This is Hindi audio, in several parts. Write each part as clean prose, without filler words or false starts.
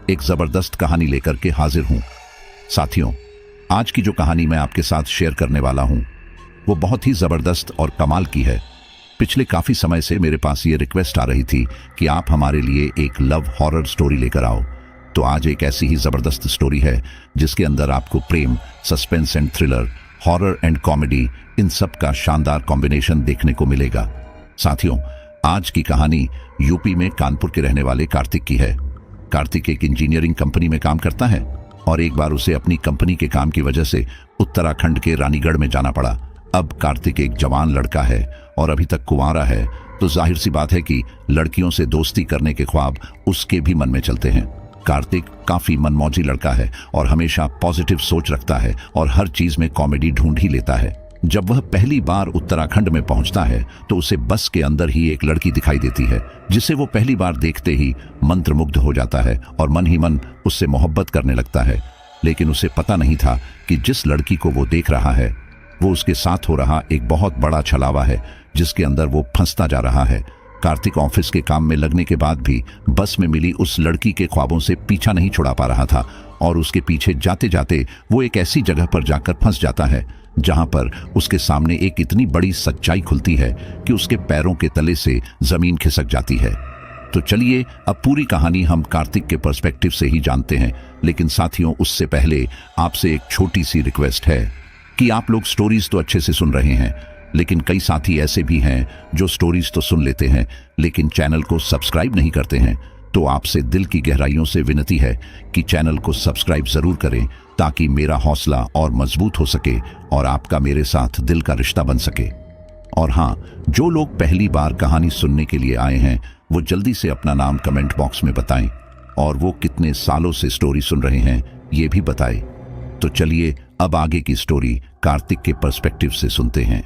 एक जबरदस्त कहानी लेकर के हाजिर हूं। साथियों, आज की जो कहानी मैं आपके साथ शेयर करने वाला हूं वो बहुत ही जबरदस्त और कमाल की है। पिछले काफी समय से मेरे पास ये रिक्वेस्ट आ रही थी कि आप हमारे लिए एक लव हॉरर स्टोरी लेकर आओ। तो आज एक ऐसी ही जबरदस्त स्टोरी है जिसके अंदर आपको प्रेम, suspense and thriller, horror and comedy, इन सब का शानदार कॉम्बिनेशन देखने को मिलेगा। साथियों, आज की कहानी यूपी में कानपुर के रहने वाले कार्तिक की है। कार्तिक एक इंजीनियरिंग कंपनी में काम करता है और एक बार उसे अपनी कंपनी के काम की वजह से उत्तराखंड के रानीगढ़ में जाना पड़ा। अब कार्तिक एक जवान लड़का है और अभी तक कुंवारा है, तो जाहिर सी बात है कि लड़कियों से दोस्ती करने के ख्वाब उसके भी मन में चलते हैं। कार्तिक काफी मनमौजी लड़का है और हमेशा पॉजिटिव सोच रखता है और हर चीज में कॉमेडी ढूंढ ही लेता है। जब वह पहली बार उत्तराखंड में पहुंचता है तो उसे बस के अंदर ही एक लड़की दिखाई देती है जिसे वो पहली बार देखते ही मंत्रमुग्ध हो जाता है और मन ही मन उससे मोहब्बत करने लगता है। लेकिन उसे पता नहीं था कि जिस लड़की को वो देख रहा है वो उसके साथ हो रहा एक बहुत बड़ा छलावा है जिसके अंदर वो फंसता जा रहा है। कार्तिक ऑफिस के काम में लगने के बाद भी बस में मिली उस लड़की के ख्वाबों से पीछा नहीं छुड़ा पा रहा था और उसके पीछे जाते जाते वो एक ऐसी जगह पर जाकर फंस जाता है जहां पर उसके सामने एक इतनी बड़ी सच्चाई खुलती है कि उसके पैरों के तले से जमीन खिसक जाती है। तो चलिए अब पूरी कहानी हम कार्तिक के पर्सपेक्टिव से ही जानते हैं। लेकिन साथियों, उससे पहले आपसे एक छोटी सी रिक्वेस्ट है कि आप लोग स्टोरीज तो अच्छे से सुन रहे हैं, लेकिन कई साथी ऐसे भी हैं जो स्टोरीज तो सुन लेते हैं लेकिन चैनल को सब्सक्राइब नहीं करते हैं। तो आपसे दिल की गहराइयों से विनती है कि चैनल को सब्सक्राइब जरूर करें ताकि मेरा हौसला और मजबूत हो सके और आपका मेरे साथ दिल का रिश्ता बन सके। और हाँ, जो लोग पहली बार कहानी सुनने के लिए आए हैं वो जल्दी से अपना नाम कमेंट बॉक्स में बताएं और वो कितने सालों से स्टोरी सुन रहे हैं ये भी बताएं। तो चलिए अब आगे की स्टोरी कार्तिक के पर्सपेक्टिव से सुनते हैं।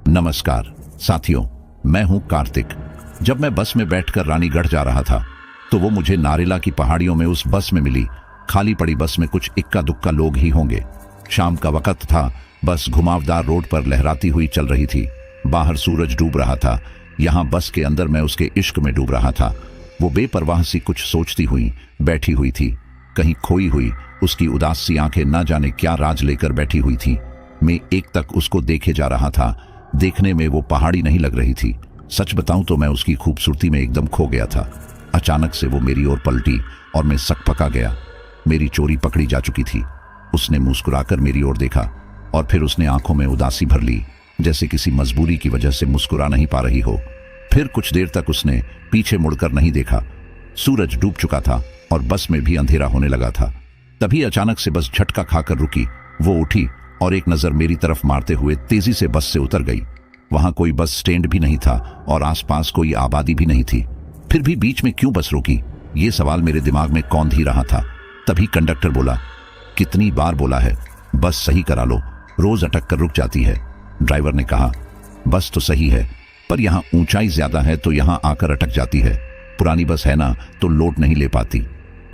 नमस्कार साथियों, मैं हूं कार्तिक। जब मैं बस में बैठकर रानीगढ़ जा रहा था तो वो मुझे नारेला की पहाड़ियों में उस बस में मिली। खाली पड़ी बस में कुछ इक्का दुक्का लोग ही होंगे। शाम का वक्त था। बस घुमावदार रोड पर लहराती हुई चल रही थी। बाहर सूरज डूब रहा था। यहाँ बस के अंदर मैं उसके इश्क में डूब रहा था। वो बेपरवाह सी कुछ सोचती हुई बैठी हुई थी, कहीं खोई हुई। उसकी उदास सी आंखें न जाने क्या राज लेकर बैठी हुई थी। मैं एक तक उसको देखे जा रहा था। देखने में वो पहाड़ी नहीं लग रही थी। सच बताऊं तो मैं उसकी खूबसूरती में एकदम खो गया था। अचानक से वो मेरी ओर पलटी और मैं सकपका गया। मेरी चोरी पकड़ी जा चुकी थी। उसने मुस्कुराकर मेरी ओर देखा और फिर उसने आंखों में उदासी भर ली, जैसे किसी मजबूरी की वजह से मुस्कुरा नहीं पा रही हो। फिर कुछ देर तक उसने पीछे मुड़कर नहीं देखा। सूरज डूब चुका था और बस में भी अंधेरा होने लगा था। तभी अचानक से बस झटका खाकर रुकी। वो उठी और एक नजर मेरी तरफ मारते हुए तेजी से बस से उतर गई। वहां कोई बस स्टैंड भी नहीं था और आसपास कोई आबादी भी नहीं थी। फिर भी बीच में क्यों बस रोकी, ये सवाल मेरे दिमाग में कौंध ही रहा था। तभी कंडक्टर बोला, कितनी बार बोला है बस सही करा लो, रोज अटक कर रुक जाती है। ड्राइवर ने कहा, बस तो सही है पर यहाँ ऊंचाई ज्यादा है तो यहाँ आकर अटक जाती है। पुरानी बस है ना तो लोड नहीं ले पाती।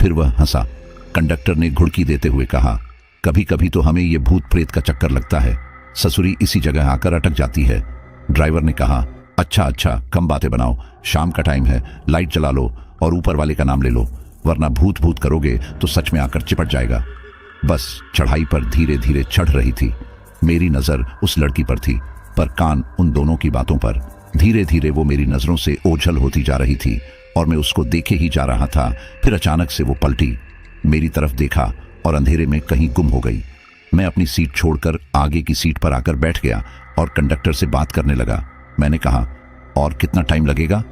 फिर वह हंसा। कंडक्टर ने घुड़की देते हुए कहा, कभी कभी तो हमें ये भूत प्रेत का चक्कर लगता है, ससुरी इसी जगह आकर अटक जाती है। ड्राइवर ने कहा, अच्छा कम बातें बनाओ, शाम का टाइम है, लाइट जला लो और ऊपर वाले का नाम ले लो, वरना भूत भूत करोगे तो सच में आकर चिपट जाएगा। बस चढ़ाई पर धीरे धीरे चढ़ रही थी। मेरी नजर उस लड़की पर थी पर कान उन दोनों की बातों पर। धीरे धीरे वो मेरी नजरों से ओझल होती जा रही थी और मैं उसको देखे ही जा रहा था। फिर अचानक से वो पलटी, मेरी तरफ देखा और अंधेरे में कहीं गुम हो गई। मैं अपनी सीट छोड़कर आगे की सीट पर आकर बैठ गया और कंडक्टर से बात करने लगा। मैंने कहा, और कितना टाइम लगेगा?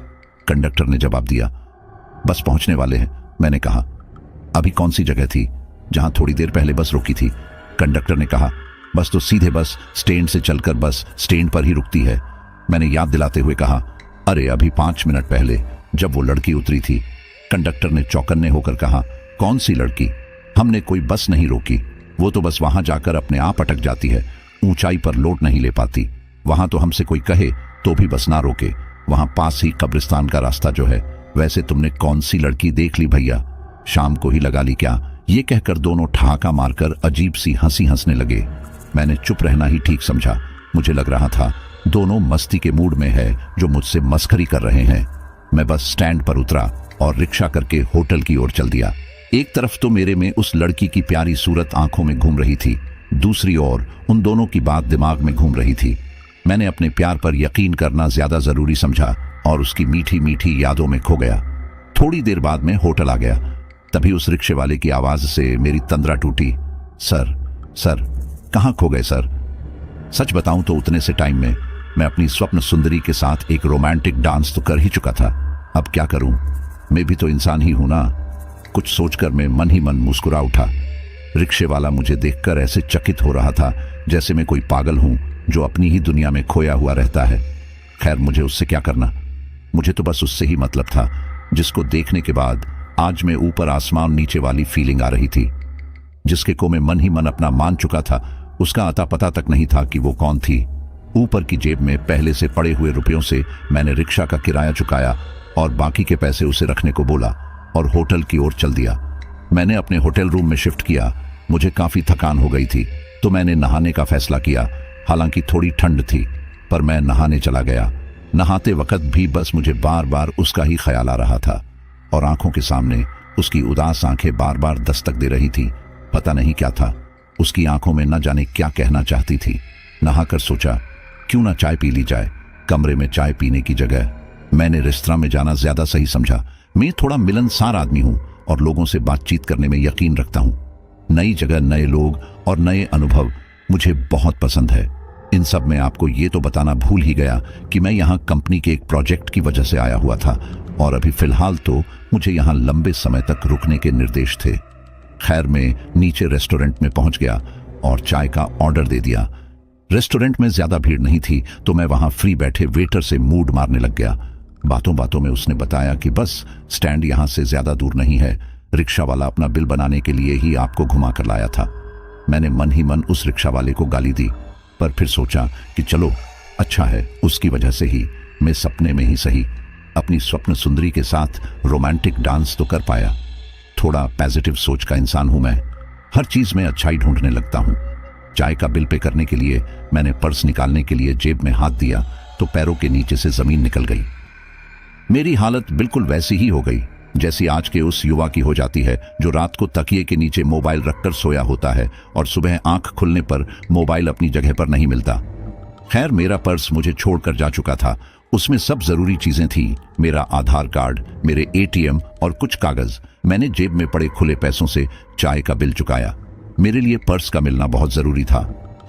कंडक्टर ने जवाब दिया, बस पहुंचने वाले हैं। मैंने कहा, अभी कौन सी जगह थी जहां थोड़ी देर पहले बस रुकी थी? कंडक्टर ने कहा, बस तो सीधे बस स्टैंड से चलकर बस स्टैंड पर ही रुकती है। मैंने याद दिलाते हुए कहा, अरे अभी 5 मिनट पहले जब वो लड़की उतरी थी। कंडक्टर ने चौकन्ने होकर कहा, कौन सी लड़की? हमने कोई बस नहीं रोकी, वो तो बस वहां जाकर अपने आप अटक जाती है, ऊंचाई पर लोड नहीं ले पाती। वहां तो हमसे कोई कहे तो भी बस ना रोके, वहां पास ही कब्रिस्तान का रास्ता जो है। वैसे तुमने कौन सी लड़की देख ली भैया? शाम को ही लगा ली क्या? ये कहकर दोनों ठहाका मारकर अजीब सी हंसी हंसने लगे। मैंने चुप रहना ही ठीक समझा। मुझे लग रहा था दोनों मस्ती के मूड में है जो मुझसे मस्खरी कर रहे हैं। मैं बस स्टैंड पर उतरा और रिक्शा करके होटल की ओर चल दिया। एक तरफ तो मेरे में उस लड़की की प्यारी सूरत आंखों में घूम रही थी, दूसरी ओर उन दोनों की बात दिमाग में घूम रही थी। मैंने अपने प्यार पर यकीन करना ज्यादा जरूरी समझा और उसकी मीठी मीठी यादों में खो गया। थोड़ी देर बाद में होटल आ गया। तभी उस रिक्शे वाले की आवाज से मेरी तंद्रा टूटी। सर सर कहाँ खो गए सर? सच बताऊं तो उतने से टाइम में मैं अपनी स्वप्न सुंदरी के साथ एक रोमांटिक डांस तो कर ही चुका था। अब क्या करूं? मैं भी तो इंसान ही हूं ना। कुछ सोचकर मैं मन ही मन मुस्कुरा उठा। रिक्शे वाला मुझे देखकर ऐसे चकित हो रहा था जैसे मैं कोई पागल हूं जो अपनी ही दुनिया में खोया हुआ रहता है। खैर, मुझे उससे क्या करना? मुझे तो बस उससे ही मतलब था जिसको देखने के बाद आज मैं ऊपर आसमान नीचे वाली फीलिंग आ रही थी। जिसके को मैं मन ही मन अपना मान चुका था, उसका अता पता तक नहीं था कि वो कौन थी। ऊपर की जेब में पहले से पड़े हुए रुपयों से मैंने रिक्शा का किराया चुकाया और बाकी के पैसे उसे रखने को बोला और होटल की ओर चल दिया। मैंने अपने होटल रूम में शिफ्ट किया। मुझे काफी थकान हो गई थी तो मैंने नहाने का फैसला किया। हालांकि थोड़ी ठंड थी पर मैं नहाने चला गया। नहाते वक्त भी बस मुझे बार बार उसका ही ख्याल आ रहा था और आंखों के सामने उसकी उदास आंखें बार बार दस्तक दे रही थी। पता नहीं क्या था, उसकी आंखों में न जाने क्या कहना चाहती थी। नहाकर सोचा क्यों ना चाय पी ली जाए। कमरे में चाय पीने की जगह मैंने रेस्तरां में जाना ज्यादा सही समझा। मैं थोड़ा मिलनसार आदमी हूं और लोगों से बातचीत करने में यकीन रखता हूं। नई जगह, नए लोग और नए अनुभव मुझे बहुत पसंद है। इन सब में आपको ये तो बताना भूल ही गया कि मैं यहाँ कंपनी के एक प्रोजेक्ट की वजह से आया हुआ था और अभी फिलहाल तो मुझे यहाँ लंबे समय तक रुकने के निर्देश थे। खैर, मैं नीचे रेस्टोरेंट में पहुंच गया और चाय का ऑर्डर दे दिया। रेस्टोरेंट में ज्यादा भीड़ नहीं थी तो मैं वहां फ्री बैठे वेटर से मूड मारने लग गया। बातों बातों में उसने बताया कि बस स्टैंड यहां से ज्यादा दूर नहीं है, रिक्शा वाला अपना बिल बनाने के लिए ही आपको घुमा कर लाया था। मैंने मन ही मन उस रिक्शा वाले को गाली दी, पर फिर सोचा कि चलो अच्छा है, उसकी वजह से ही मैं सपने में ही सही अपनी स्वप्न सुंदरी के साथ रोमांटिक डांस तो कर पाया। थोड़ा पॉजिटिव सोच का इंसान हूं मैं। हर चीज में अच्छाई ढूंढने लगता हूं। चाय का बिल पे करने के लिए मैंने पर्स निकालने के लिए जेब में हाथ दिया तो पैरों के नीचे से जमीन निकल गई। मेरी हालत बिल्कुल वैसी ही हो गई जैसी आज के उस युवा की हो जाती है जो रात को तकिए के नीचे मोबाइल रखकर सोया होता है और सुबह आंख खुलने पर मोबाइल अपनी जगह पर नहीं मिलता। खैर, मेरा पर्स मुझे छोड़कर जा चुका था। उसमें सब जरूरी चीजें थी, मेरा आधार कार्ड, मेरे एटीएम और कुछ कागज। मैंने जेब में पड़े खुले पैसों से चाय का बिल चुकाया। मेरे लिए पर्स का मिलना बहुत जरूरी था।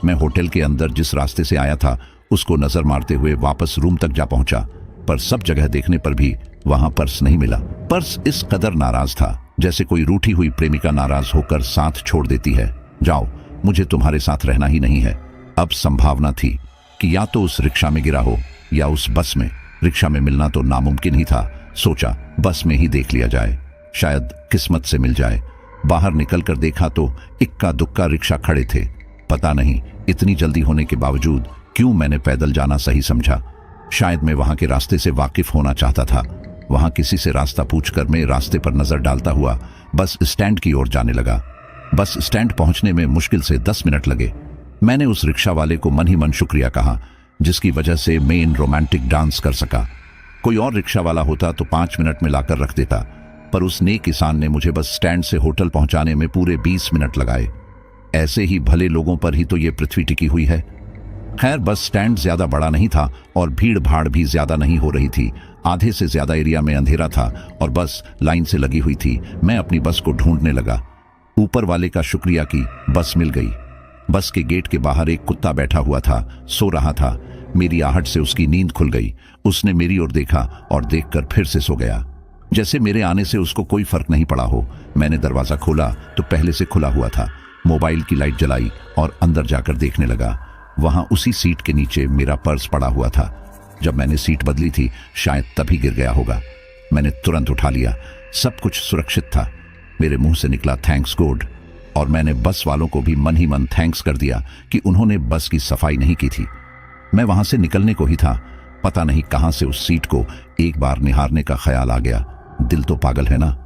मैं होटल के अंदर जिस रास्ते से आया था उसको नजर मारते हुए वापस रूम तक जा पहुंचा, पर सब जगह देखने पर भी वहां पर्स नहीं मिला। पर्स इस कदर नाराज था जैसे कोई रूठी हुई प्रेमिका नाराज होकर साथ छोड़ देती है। जाओ, मुझे तुम्हारे साथ रहना ही नहीं है। अब संभावना थी कि या तो उस रिक्शा में गिरा हो या उस बस में। रिक्शा में मिलना तो नामुमकिन ही था। सोचा बस में ही देख लिया जाए, शायद किस्मत से मिल जाए। बाहर निकलकर देखा तो इक्का दुक्का रिक्शा खड़े थे। पता नहीं इतनी जल्दी होने के बावजूद क्यों मैंने पैदल जाना सही समझा। शायद मैं वहां के रास्ते से वाकिफ होना चाहता था। वहां किसी से रास्ता पूछकर मैं रास्ते पर नजर डालता हुआ बस स्टैंड की ओर जाने लगा। बस स्टैंड पहुंचने में मुश्किल से 10 मिनट लगे। मैंने उस रिक्शा वाले को मन ही मन शुक्रिया कहा जिसकी वजह से मैं इन रोमांटिक डांस कर सका। कोई और रिक्शा वाला होता तो 5 मिनट में लाकर रख देता, पर उस नेक किसान ने मुझे बस स्टैंड से होटल पहुंचाने में पूरे 20 मिनट लगाए। ऐसे ही भले लोगों पर ही तो ये पृथ्वी टिकी हुई है। खैर, बस स्टैंड ज्यादा बड़ा नहीं था और भीड़ भाड़ भी ज्यादा नहीं हो रही थी। आधे से ज्यादा एरिया में अंधेरा था और बस लाइन से लगी हुई थी। मैं अपनी बस को ढूंढने लगा। ऊपर वाले का शुक्रिया की बस मिल गई। बस के गेट के बाहर एक कुत्ता बैठा हुआ था, सो रहा था। मेरी आहट से उसकी नींद खुल गई। उसने मेरी ओर देखा और देखकर फिर से सो गया, जैसे मेरे आने से उसको कोई फर्क नहीं पड़ा हो। मैंने दरवाजा खोला तो पहले से खुला हुआ था। मोबाइल की लाइट जलाई और अंदर जाकर देखने लगा। वहां उसी सीट के नीचे मेरा पर्स पड़ा हुआ था। जब मैंने सीट बदली थी शायद तभी गिर गया होगा। मैंने तुरंत उठा लिया। सब कुछ सुरक्षित था। मेरे मुंह से निकला थैंक्स गॉड, और मैंने बस वालों को भी मन ही मन थैंक्स कर दिया कि उन्होंने बस की सफाई नहीं की थी। मैं वहां से निकलने को ही था, पता नहीं कहां से उस सीट को एक बार निहारने का ख्याल आ गया। दिल तो पागल है ना।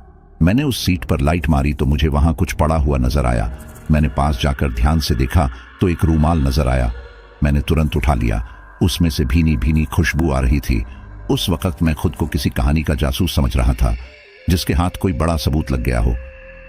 मैंने उस सीट पर लाइट मारी तो मुझे वहां कुछ पड़ा हुआ नजर आया। मैंने पास जाकर ध्यान से देखा तो एक रूमाल नजर आया। मैंने तुरंत उठा लिया। उसमें से भीनी भीनी खुशबू आ रही थी। उस वक्त मैं खुद को किसी कहानी का जासूस समझ रहा था जिसके हाथ कोई बड़ा सबूत लग गया हो।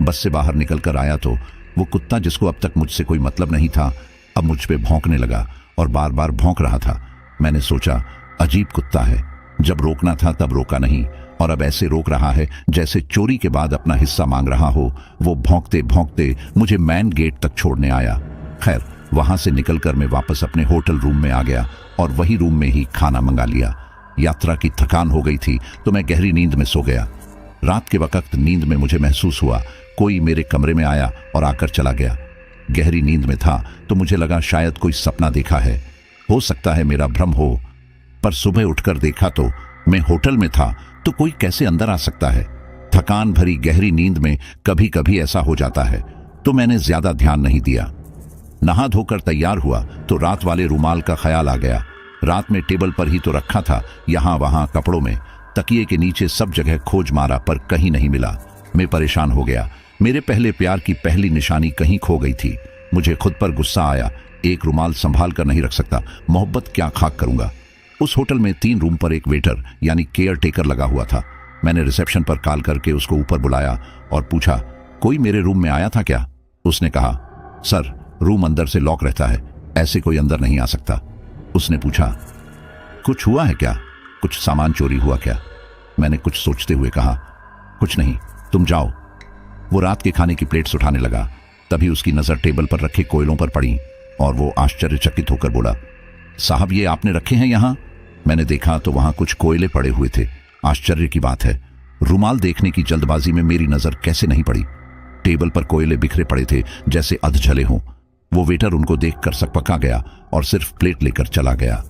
बस से बाहर निकल कर आया तो वो कुत्ता जिसको अब तक मुझसे कोई मतलब नहीं था अब मुझ पे भौंकने लगा और बार बार भौंक रहा था। मैंने सोचा अजीब कुत्ता है, जब रोकना था तब रोका नहीं और अब ऐसे रोक रहा है जैसे चोरी के बाद अपना हिस्सा मांग रहा हो। वो भौंकते भौंकते मुझे मैन गेट तक छोड़ने आया। खैर, वहां से निकलकर मैं वापस अपने होटल रूम में आ गया और वही रूम में ही खाना मंगा लिया। यात्रा की थकान हो गई थी तो मैं गहरी नींद में सो गया। रात के वक्त नींद में मुझे महसूस हुआ कोई मेरे कमरे में आया और आकर चला गया। गहरी नींद में था तो मुझे लगा शायद कोई सपना देखा है, हो सकता है मेरा भ्रम हो। पर सुबह उठकर देखा तो मैं होटल में था, तो कोई कैसे अंदर आ सकता है। थकान भरी गहरी नींद में कभी कभी ऐसा हो जाता है, तो मैंने ज्यादा ध्यान नहीं दिया। नहा धोकर तैयार हुआ तो रात वाले रुमाल का ख्याल आ गया। रात में टेबल पर ही तो रखा था, यहां वहां कपड़ों में, तकिए के नीचे सब जगह खोज मारा पर कहीं नहीं मिला। मैं परेशान हो गया। मेरे पहले प्यार की पहली निशानी कहीं खो गई थी। मुझे खुद पर गुस्सा आया। एक रुमाल संभाल कर नहीं रख सकता, मोहब्बत क्या खाक करूंगा। उस होटल में 3 रूम पर एक वेटर यानी केयर टेकर लगा हुआ था। मैंने रिसेप्शन पर कॉल करके उसको ऊपर बुलाया और पूछा कोई मेरे रूम में आया था क्या। उसने कहा सर, रूम अंदर से लॉक रहता है, ऐसे कोई अंदर नहीं आ सकता। उसने पूछा कुछ हुआ है क्या, कुछ सामान चोरी हुआ क्या। मैंने कुछ सोचते हुए कहा कुछ नहीं, तुम जाओ। वो रात के खाने की प्लेट्स उठाने लगा। तभी उसकी नजर टेबल पर रखे कोयलों पर पड़ी और वो आश्चर्यचकित होकर बोला साहब, ये आपने रखे हैं यहां। मैंने देखा तो वहां कुछ कोयले पड़े हुए थे। आश्चर्य की बात है, रुमाल देखने की जल्दबाजी में मेरी नजर कैसे नहीं पड़ी। टेबल पर कोयले बिखरे पड़े थे जैसे अधजले हों। वो वेटर उनको देखकर सकपका गया और सिर्फ प्लेट लेकर चला गया।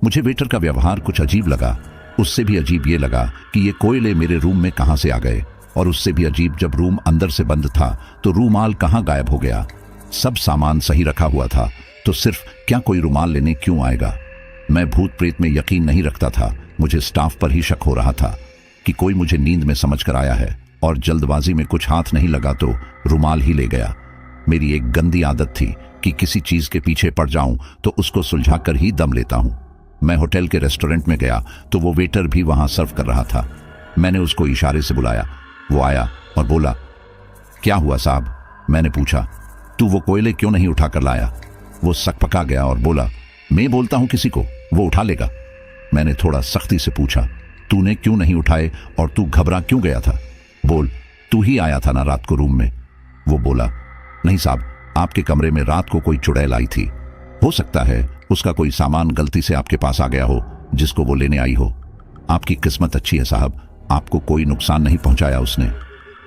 मुझे वेटर का व्यवहार कुछ अजीब लगा। उससे भी अजीब ये लगा कि ये कोयले मेरे रूम में कहां से आ गए, और उससे भी अजीब जब रूम अंदर से बंद था तो रुमाल कहां गायब हो गया। सब सामान सही रखा हुआ था तो सिर्फ क्या कोई रुमाल लेने क्यों आएगा। मैं भूत प्रेत में यकीन नहीं रखता था। मुझे स्टाफ पर ही शक हो रहा था कि कोई मुझे नींद में समझ कर आया है और जल्दबाजी में कुछ हाथ नहीं लगा तो रुमाल ही ले गया। मेरी एक गंदी आदत थी कि किसी चीज के पीछे पड़ जाऊं तो उसको सुलझाकर ही दम लेता हूं। मैं होटल के रेस्टोरेंट में गया तो वो वेटर भी वहां सर्व कर रहा था। मैंने उसको इशारे से बुलाया। वो आया और बोला क्या हुआ साहब। मैंने पूछा तू वो कोयले क्यों नहीं उठाकर लाया। वो सकपका गया और बोला मैं बोलता हूं किसी को, वो उठा लेगा। मैंने थोड़ा सख्ती से पूछा तूने क्यों नहीं उठाए और तू घबरा क्यों गया था। बोल, तू ही आया था ना रात को रूम में। वो बोला नहीं साहब, आपके कमरे में रात को कोई चुड़ैल आई थी। हो सकता है उसका कोई सामान गलती से आपके पास आ गया हो जिसको वो लेने आई हो। आपकी किस्मत अच्छी है साहब, आपको कोई नुकसान नहीं पहुंचाया उसने।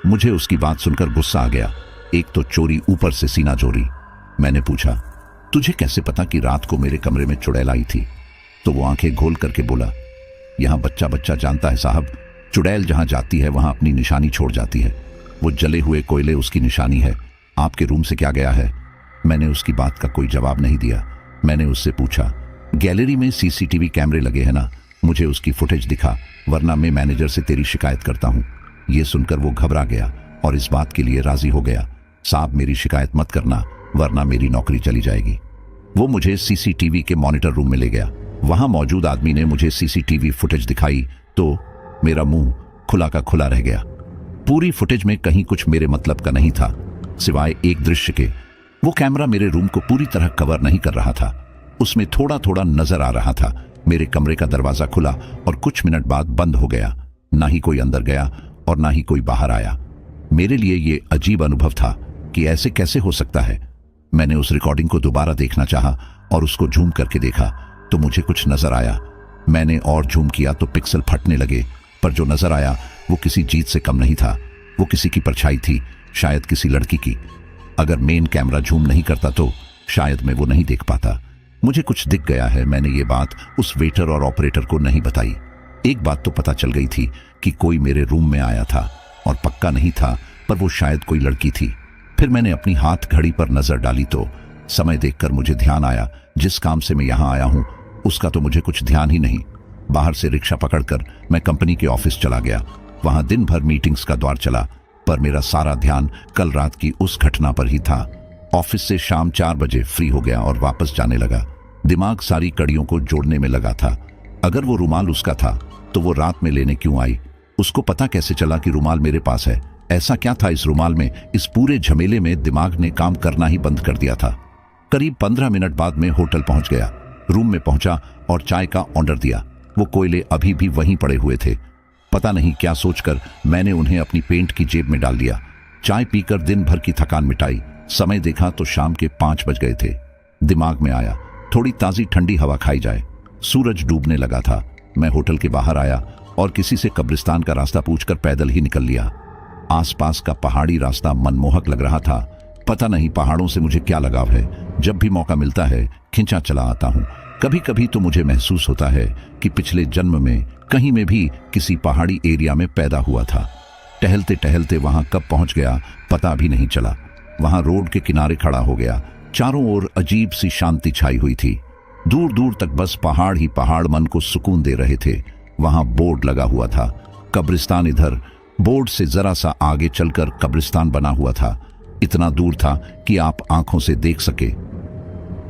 मुझे उसकी बात सुनकर गुस्सा आ गया। एक तो चोरी, ऊपर से सीना चोरी। मैंने पूछा तुझे कैसे पता कि रात को मेरे कमरे में चुड़ैल आई थी। तो वो आंखें घोल करके बोला यहां बच्चा बच्चा जानता है साहब, चुड़ैल जहां जाती है वहां अपनी निशानी छोड़ जाती है। वो जले हुए कोयले उसकी निशानी है। आपके रूम से क्या गया है। मैंने उसकी बात का कोई जवाब नहीं दिया। मैंने उससे पूछा गैलरी में सीसीटीवी कैमरे लगे हैं ना, मुझे उसकी फुटेज दिखा, वरना मैं मैनेजर से तेरी शिकायत करता हूं। यह सुनकर वो घबरा गया और इस बात के लिए राजी हो गया साहब मेरी शिकायत मत करना वरना मेरी नौकरी चली जाएगी। वो मुझे सीसीटीवी के मॉनिटर रूम में ले गया। वहां मौजूद आदमी ने मुझे सीसीटीवी फुटेज दिखाई तो मेरा मुंह खुला का खुला रह गया। पूरी फुटेज में कहीं कुछ मेरे मतलब का नहीं था सिवाय एक दृश्य के। वो कैमरा मेरे रूम को पूरी तरह कवर नहीं कर रहा था, उसमें थोड़ा थोड़ा नजर आ रहा था। मेरे कमरे का दरवाजा खुला और कुछ मिनट बाद बंद हो गया। ना ही कोई अंदर गया और ना ही कोई बाहर आया। मेरे लिए ये अजीब अनुभव था कि ऐसे कैसे हो सकता है। मैंने उस रिकॉर्डिंग को दोबारा देखना चाहा और उसको झूम करके देखा तो मुझे कुछ नजर आया। मैंने और झूम किया तो पिक्सल फटने लगे, पर जो नजर आया वो किसी चीज से कम नहीं था। वो किसी की परछाई थी, शायद किसी लड़की की। अगर मेन कैमरा झूम नहीं करता तो शायद मैं वो नहीं देख पाता। मुझे कुछ दिख गया है। मैंने ये बात उस वेटर और ऑपरेटर को नहीं बताई। एक बात तो पता चल गई थी कि कोई मेरे रूम में आया था और पक्का नहीं था, पर वो शायद कोई लड़की थी। फिर मैंने अपनी हाथ घड़ी पर नजर डाली तो समय देखकर मुझे ध्यान आया जिस काम से मैं यहां आया हूं उसका तो मुझे कुछ ध्यान ही नहीं। बाहर से रिक्शा पकड़कर मैं कंपनी के ऑफिस चला गया। वहां दिन भर मीटिंग्स का दौर चला, पर मेरा सारा ध्यान कल रात की उस घटना पर ही था। ऑफिस से शाम 4 बजे फ्री हो गया और वापस जाने लगा। दिमाग सारी कड़ियों को जोड़ने में लगा था। अगर वो रुमाल उसका था तो वो रात में लेने क्यों आई। उसको पता कैसे चला कि रुमाल मेरे पास है। ऐसा क्या था इस रुमाल में? इस पूरे झमेले में दिमाग ने काम करना ही बंद कर दिया था। करीब 15 मिनट बाद मैं होटल पहुंच गया। रूम में पहुंचा और चाय का ऑर्डर दिया। वो कोयले अभी भी वहीं पड़े हुए थे। पता नहीं क्या सोचकर मैंने उन्हें अपनी पेंट की जेब में डाल दिया। चाय पीकर दिन भर की थकान मिटाई। समय देखा तो शाम के 5 बज गए थे। दिमाग में आया थोड़ी ताजी ठंडी हवा खाई जाए। सूरज डूबने लगा था। मैं होटल के बाहर आया और किसी से कब्रिस्तान का रास्ता पूछकर पैदल ही निकल लिया। आसपास का पहाड़ी रास्ता मनमोहक लग रहा था। पता नहीं पहाड़ों से मुझे क्या लगाव है। जब भी मौका मिलता है खिंचा चला आता हूँ। कभी कभी तो मुझे महसूस होता है कि पिछले जन्म में कहीं में भी किसी पहाड़ी एरिया में पैदा हुआ था। टहलते टहलते वहां कब पहुंच गया पता भी नहीं चला। वहां रोड के किनारे खड़ा हो गया। चारों ओर अजीब सी शांति छाई हुई थी। दूर दूर तक बस पहाड़ ही पहाड़ मन को सुकून दे रहे थे। वहां बोर्ड लगा हुआ था, कब्रिस्तान इधर। बोर्ड से जरा सा आगे चलकर कब्रिस्तान बना हुआ था। इतना दूर था कि आप आंखों से देख सके।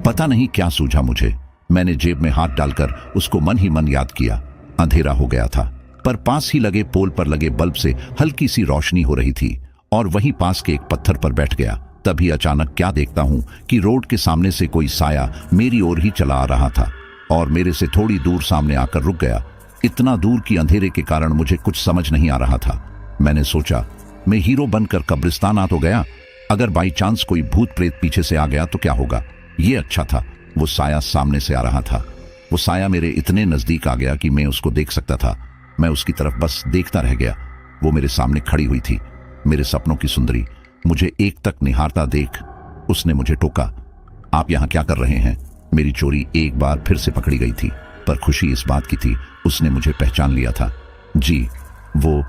पता नहीं क्या सूझा मुझे। मैंने जेब में हाथ डालकर उसको मन ही मन याद किया। अंधेरा हो गया था, पर पास ही लगे पोल पर लगे बल्ब से हल्की सी रोशनी हो रही थी और वहीं पास के एक पत्थर पर बैठ गया। तभी अचानक क्या देखता हूं कि रोड के सामने से कोई साया मेरी ओर ही चला आ रहा था और मेरे से थोड़ी दूर सामने आकर रुक गया। इतना दूर कि अंधेरे के कारण मुझे कुछ समझ नहीं आ रहा था। मैंने सोचा मैं हीरो बनकर कब्रिस्तान आ तो गया, अगर बाई चांस कोई भूत प्रेत पीछे से आ गया तो क्या होगा। ये अच्छा था, वो साया सामने से आ रहा था। वो साया मेरे इतने नजदीक आ गया कि मैं उसको देख सकता था। मैं उसकी तरफ बस देखता रह गया। वो मेरे सामने खड़ी हुई थी, मेरे सपनों की सुंदरी। मुझे एक तक निहारता देख उसने मुझे टोका, आप यहां क्या कर रहे हैं? मेरी चोरी एक बार फिर से पकड़ी गई थी, पर खुशी इस बात की थी उसने मुझे पहचान लिया था। जी वो,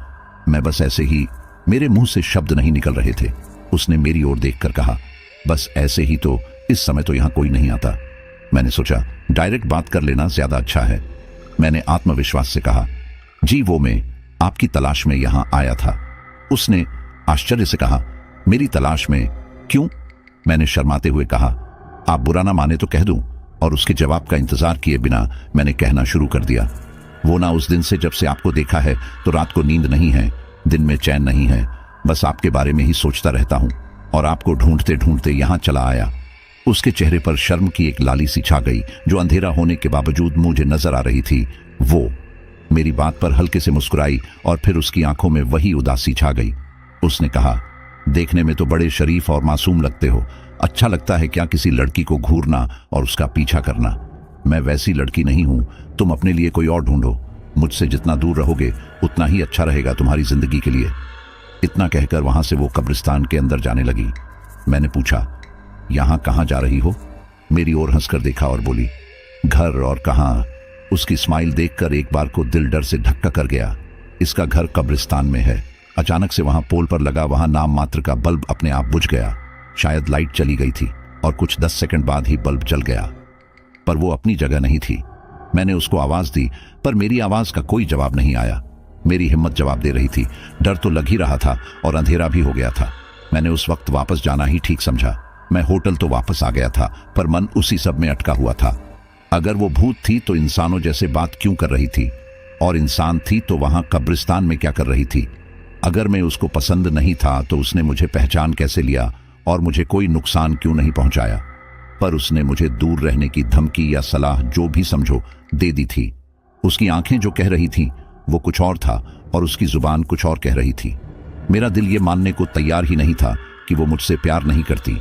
मैं बस ऐसे ही, मेरे मुंह से शब्द नहीं निकल रहे थे। उसने मेरी ओर देखकर कहा, बस ऐसे ही तो, इस समय तो यहां कोई नहीं आता। मैंने सोचा डायरेक्ट बात कर लेना ज्यादा अच्छा है। मैंने आत्मविश्वास से कहा, जी वो मैं आपकी तलाश में यहां आया था। उसने आश्चर्य से कहा, मेरी तलाश में? क्यों? मैंने शर्माते हुए कहा, आप बुरा ना माने तो कह दूं। और उसके जवाब का इंतजार किए बिना मैंने कहना शुरू कर दिया, वो ना उस दिन से जब से आपको देखा है तो रात को नींद नहीं है, दिन में चैन नहीं है, बस आपके बारे में ही सोचता रहता हूं और आपको ढूंढते ढूंढते यहां चला आया। उसके चेहरे पर शर्म की एक लाली सी छा गई जो अंधेरा होने के बावजूद मुझे नजर आ रही थी। वो मेरी बात पर हल्के से मुस्कुराई और फिर उसकी आंखों में वही उदासी छा गई। उसने कहा, देखने में तो बड़े शरीफ और मासूम लगते हो, अच्छा लगता है क्या किसी लड़की को घूरना और उसका पीछा करना? मैं वैसी लड़की नहीं हूं, तुम अपने लिए कोई और ढूंढो। मुझसे जितना दूर रहोगे उतना ही अच्छा रहेगा तुम्हारी जिंदगी के लिए। इतना कहकर वहां से वो कब्रिस्तान के अंदर जाने लगी। मैंने पूछा, यहां कहां जा रही हो? मेरी ओर हंसकर देखा और बोली, घर और कहां। उसकी स्माइल देखकर एक बार को दिल डर से धक्का कर गया। इसका घर कब्रिस्तान में है। अचानक से वहां पोल पर लगा वहां नाम मात्र का बल्ब अपने आप बुझ गया। शायद लाइट चली गई थी और कुछ 10 सेकंड बाद ही बल्ब जल गया, पर वो अपनी जगह नहीं थी। मैंने उसको आवाज दी पर मेरी आवाज का कोई जवाब नहीं आया। मेरी हिम्मत जवाब दे रही थी, डर तो लग ही रहा था और अंधेरा भी हो गया था। मैंने उस वक्त वापस जाना ही ठीक समझा। मैं होटल तो वापस आ गया था पर मन उसी सब में अटका हुआ था। अगर वो भूत थी तो इंसानों जैसे बात क्यों कर रही थी, और इंसान थी तो वहां कब्रिस्तान में क्या कर रही थी? अगर मैं उसको पसंद नहीं था तो उसने मुझे पहचान कैसे लिया और मुझे कोई नुकसान क्यों नहीं पहुंचाया? पर उसने मुझे दूर रहने की धमकी या सलाह जो भी समझो दे दी थी। उसकी आंखें जो कह रही थी वो कुछ और था और उसकी जुबान कुछ और कह रही थी। मेरा दिल ये मानने को तैयार ही नहीं था कि वो मुझसे प्यार नहीं करती,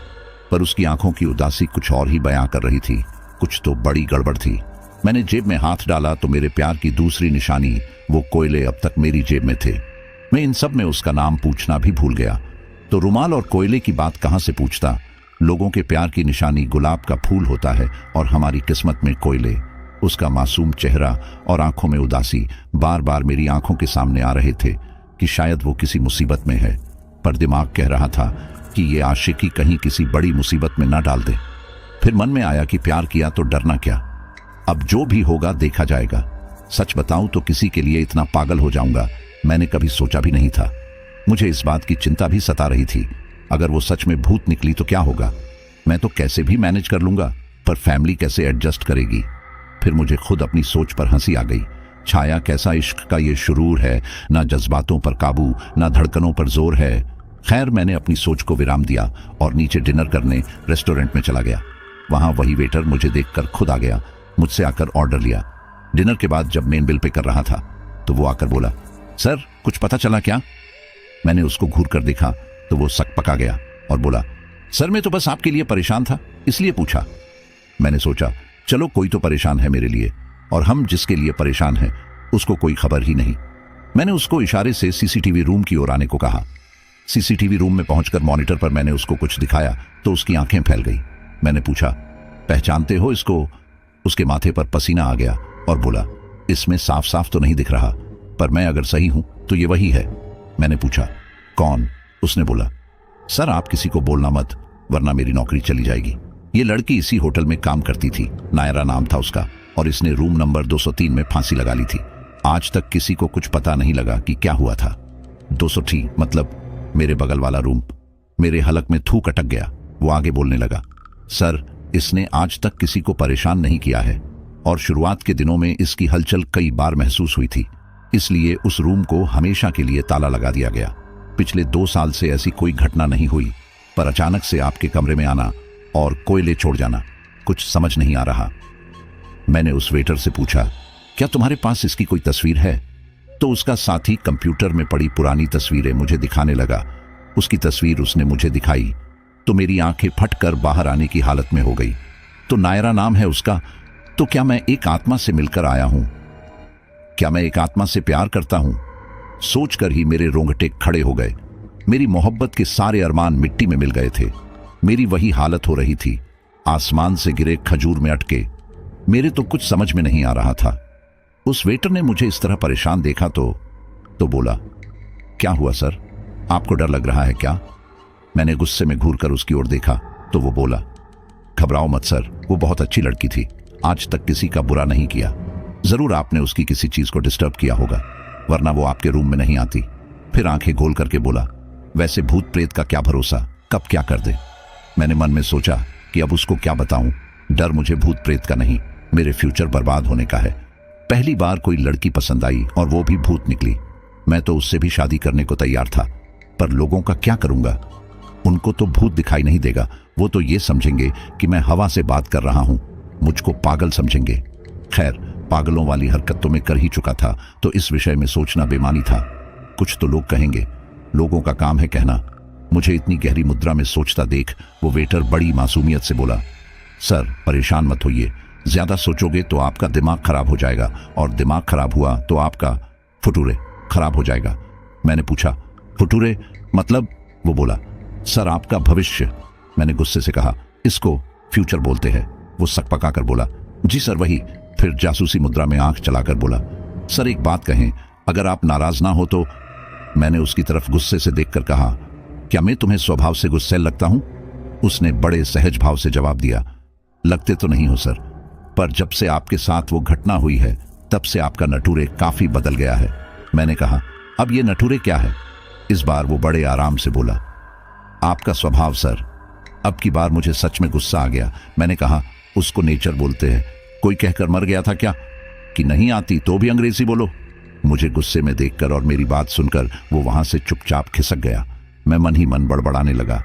पर उसकी आंखों की उदासी कुछ और ही बयां कर रही थी। कुछ तो बड़ी गड़बड़ थी। मैंने जेब में हाथ डाला तो मेरे प्यार की दूसरी निशानी, वो कोयले अब तक मेरी जेब में थे। मैं इन सब में उसका नाम पूछना भी भूल गया। तो रुमाल और कोयले की बात कहां से पूछता? लोगों के प्यार की निशानी गुलाब का फूल होता है और हमारी किस्मत में कोयले। उसका मासूम चेहरा और आंखों में उदासी बार बार मेरी आंखों के सामने आ रहे थे कि शायद वो किसी मुसीबत में है, पर दिमाग कह रहा था कि ये आशिकी कहीं किसी बड़ी मुसीबत में ना डाल दे। फिर मन में आया कि प्यार किया तो डरना क्या, अब जो भी होगा देखा जाएगा। सच बताऊं तो किसी के लिए इतना पागल हो जाऊंगा मैंने कभी सोचा भी नहीं था। मुझे इस बात की चिंता भी सता रही थी, अगर वो सच में भूत निकली तो क्या होगा? मैं तो कैसे भी मैनेज कर लूंगा, पर फैमिली कैसे एडजस्ट करेगी? फिर मुझे खुद अपनी सोच पर हंसी आ गई। छाया कैसा इश्क का ये शुरूर है, ना जज्बातों पर काबू, ना धड़कनों पर जोर है। खैर, मैंने अपनी सोच को विराम दिया और नीचे डिनर करने रेस्टोरेंट में चला गया। वहां वही वेटर मुझे देखकर खुद आ गया, मुझसे आकर ऑर्डर लिया। डिनर के बाद जब मेन बिल पे कर रहा था तो वो आकर बोला, सर कुछ पता चला क्या? मैंने उसको घूर कर देखा तो वो सकपका गया और बोला, सर मैं तो बस आपके लिए परेशान था, इसलिए पूछा। मैंने सोचा चलो कोई तो परेशान है मेरे लिए, और हम जिसके लिए परेशान हैं उसको कोई खबर ही नहीं। मैंने उसको इशारे से सीसीटीवी रूम की ओर आने को कहा। सीसीटीवी रूम में पहुंचकर मॉनिटर पर मैंने उसको कुछ दिखाया तो उसकी आंखें फैल गई। मैंने पूछा, पहचानते हो इसको? उसके माथे पर पसीना आ गया और बोला, इसमें साफ साफ तो नहीं दिख रहा, पर मैं अगर सही हूं तो ये वही है। मैंने पूछा, कौन? उसने बोला, सर आप किसी को बोलना मत, वरना मेरी नौकरी चली जाएगी। ये लड़की इसी होटल में काम करती थी, नायरा नाम था उसका, और इसने रूम नंबर 203 में फांसी लगा ली थी। आज तक किसी को कुछ पता नहीं लगा कि क्या हुआ था। 203 मतलब मेरे बगल वाला रूम। मेरे हलक में थूक अटक गया। वो आगे बोलने लगा, सर इसने आज तक किसी को परेशान नहीं किया है, और शुरुआत के दिनों में इसकी हलचल कई बार महसूस हुई थी, इसलिए उस रूम को हमेशा के लिए ताला लगा दिया गया। पिछले 2 साल से ऐसी कोई घटना नहीं हुई, पर अचानक से आपके कमरे में आना और कोयले छोड़ जाना, कुछ समझ नहीं आ रहा। मैंने उस वेटर से पूछा, क्या तुम्हारे पास इसकी कोई तस्वीर है? तो उसका साथी कंप्यूटर में पड़ी पुरानी तस्वीरें मुझे दिखाने लगा। उसकी तस्वीर उसने मुझे दिखाई तो मेरी आंखें फटकर बाहर आने की हालत में हो गई। तो नायरा नाम है उसका। तो क्या मैं एक आत्मा से मिलकर आया हूं? क्या मैं एक आत्मा से प्यार करता हूं? सोचकर ही मेरे रोंगटे खड़े हो गए। मेरी मोहब्बत के सारे अरमान मिट्टी में मिल गए थे। मेरी वही हालत हो रही थी, आसमान से गिरे खजूर में अटके। मेरे तो कुछ समझ में नहीं आ रहा था। उस वेटर ने मुझे इस तरह परेशान देखा तो बोला, क्या हुआ सर, आपको डर लग रहा है क्या? मैंने गुस्से में घूरकर उसकी ओर देखा तो वो बोला, घबराओ मत सर, वो बहुत अच्छी लड़की थी, आज तक किसी का बुरा नहीं किया। जरूर आपने उसकी किसी चीज को डिस्टर्ब किया होगा, वरना वो आपके रूम में नहीं आती। फिर आंखें गोल करके बोला, वैसे भूत प्रेत का क्या भरोसा, कब क्या कर दे। मैंने मन में सोचा कि अब उसको क्या बताऊं। डर मुझे भूत प्रेत का नहीं, मेरे फ्यूचर बर्बाद होने का है। पहली बार कोई लड़की पसंद आई और वो भी भूत निकली। मैं तो उससे भी शादी करने को तैयार था, पर लोगों का क्या करूंगा? उनको तो भूत दिखाई नहीं देगा, वो तो ये समझेंगे कि मैं हवा से बात कर रहा हूं, मुझको पागल समझेंगे। खैर, पागलों वाली हरकत तो मैं कर ही चुका था, तो इस विषय में सोचना बेमानी था। कुछ तो लोग कहेंगे, लोगों का काम है कहना। मुझे इतनी गहरी मुद्रा में सोचता देख वो वेटर बड़ी मासूमियत से बोला, सर परेशान मत होइए, ज्यादा सोचोगे तो आपका दिमाग खराब हो जाएगा, और दिमाग खराब हुआ तो आपका फुटूरे खराब हो जाएगा। मैंने पूछा, फुटूरे मतलब? वो बोला, सर आपका भविष्य। मैंने गुस्से से कहा, इसको फ्यूचर बोलते हैं। वो सकपका कर बोला, जी सर वही। फिर जासूसी मुद्रा में आंख चलाकर बोला, सर एक बात कहें, अगर आप नाराज ना हो तो। मैंने उसकी तरफ गुस्से से देखकर कहा, क्या मैं तुम्हें स्वभाव से गुस्सैल लगता हूं? उसने बड़े सहज भाव से जवाब दिया, लगते तो नहीं हो सर, पर जब से आपके साथ वो घटना हुई है तब से आपका नटूरे काफी बदल गया है। मैंने कहा, अब ये नटूरे क्या है? इस बार वो बड़े आराम से बोला, आपका स्वभाव सर। अब की बार मुझे सच में गुस्सा आ गया। मैंने कहा, उसको नेचर बोलते हैं, कोई कहकर मर गया था क्या कि नहीं आती तो भी अंग्रेजी बोलो? मुझे गुस्से में देखकर और मेरी बात सुनकर वो वहां से चुपचाप खिसक गया। मैं मन ही मन बड़बड़ाने लगा,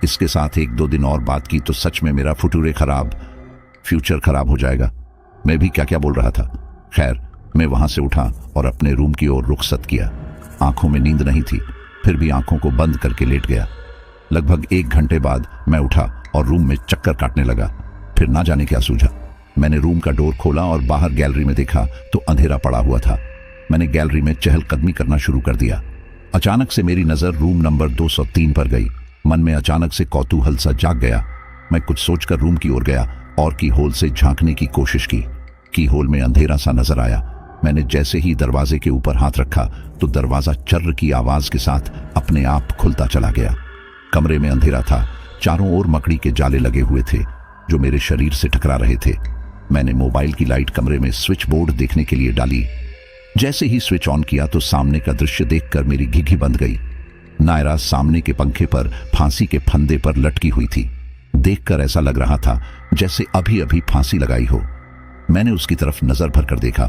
इसके साथ 1-2 दिन और बात की तो सच में मेरा फुटूरे खराब, फ्यूचर खराब हो जाएगा। मैं भी क्या क्या बोल रहा था। खैर, मैं वहां से उठा और अपने रूम की ओर रुखसत किया। आंखों में नींद नहीं थी, फिर भी आंखों को बंद करके लेट गया। लगभग 1 घंटे बाद मैं उठा और रूम में चक्कर काटने लगा। फिर ना जाने क्या सूझा। मैंने रूम का डोर खोला और बाहर गैलरी में देखा तो अंधेरा पड़ा हुआ था। मैंने गैलरी में चहलकदमी करना शुरू कर दिया। अचानक से मेरी नजर रूम नंबर 203 पर गई। मन में अचानक से कौतूहल सा जाग गया। मैं कुछ सोचकर रूम की ओर गया और की होल से झांकने की कोशिश की। की होल में अंधेरा सा नजर आया। मैंने जैसे ही दरवाजे के ऊपर हाथ रखा तो दरवाजा चर्र की आवाज के साथ अपने आप खुलता चला गया। कमरे में अंधेरा था, चारों ओर मकड़ी के जाले लगे हुए थे जो मेरे शरीर से टकरा रहे थे। मैंने मोबाइल की लाइट कमरे में स्विच बोर्ड देखने के लिए डाली। जैसे ही स्विच ऑन किया तो सामने का दृश्य देखकर मेरी घिघी बंध गई। नायरा सामने के पंखे पर फांसी के फंदे पर लटकी हुई थी। देखकर ऐसा लग रहा था जैसे अभी अभी फांसी लगाई हो। मैंने उसकी तरफ नजर भर कर देखा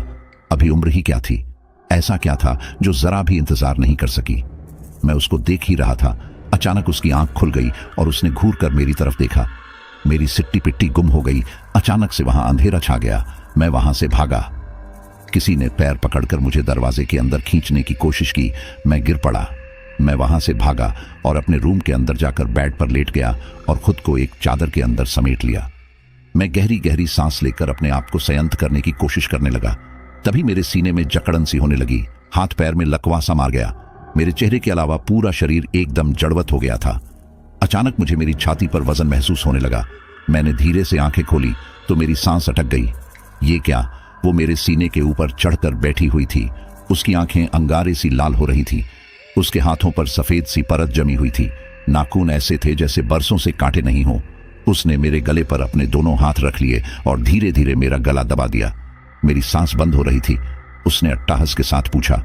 अभी उम्र ही क्या थी, ऐसा क्या था जो जरा भी इंतजार नहीं कर सकी। मैं उसको देख ही रहा था, अचानक उसकी आंख खुल गई और उसने घूर कर मेरी तरफ देखा। मेरी सिट्टी पिट्टी गुम हो गई। अचानक से वहां अंधेरा छा गया। मैं वहां से भागा। किसी ने पैर पकड़कर मुझे दरवाजे के अंदर खींचने की कोशिश की। मैं गिर पड़ा। मैं वहां से भागा और अपने रूम के अंदर जाकर बेड पर लेट गया और खुद को एक चादर के अंदर समेट लिया। मैं गहरी गहरी सांस लेकर अपने आप को संयत करने की कोशिश करने लगा। तभी मेरे सीने में जकड़न सी होने लगी। हाथ पैर में लकवा सा मार गया। मेरे चेहरे के अलावा पूरा शरीर एकदम जड़वत हो गया था। अचानक मुझे मेरी छाती पर वजन महसूस होने लगा। मैंने धीरे से आंखें खोली तो मेरी सांस अटक गई। ये क्या? वो मेरे सीने के ऊपर चढ़कर बैठी हुई थी। उसकी आंखें अंगारे सी लाल हो रही थी। उसके हाथों पर सफेद सी परत जमी हुई थी। नाखून ऐसे थे जैसे बरसों से काटे नहीं हो। उसने मेरे गले पर अपने दोनों हाथ रख लिए और धीरे धीरे मेरा गला दबा दिया। मेरी सांस बंद हो रही थी। उसने अट्टहास के साथ पूछा,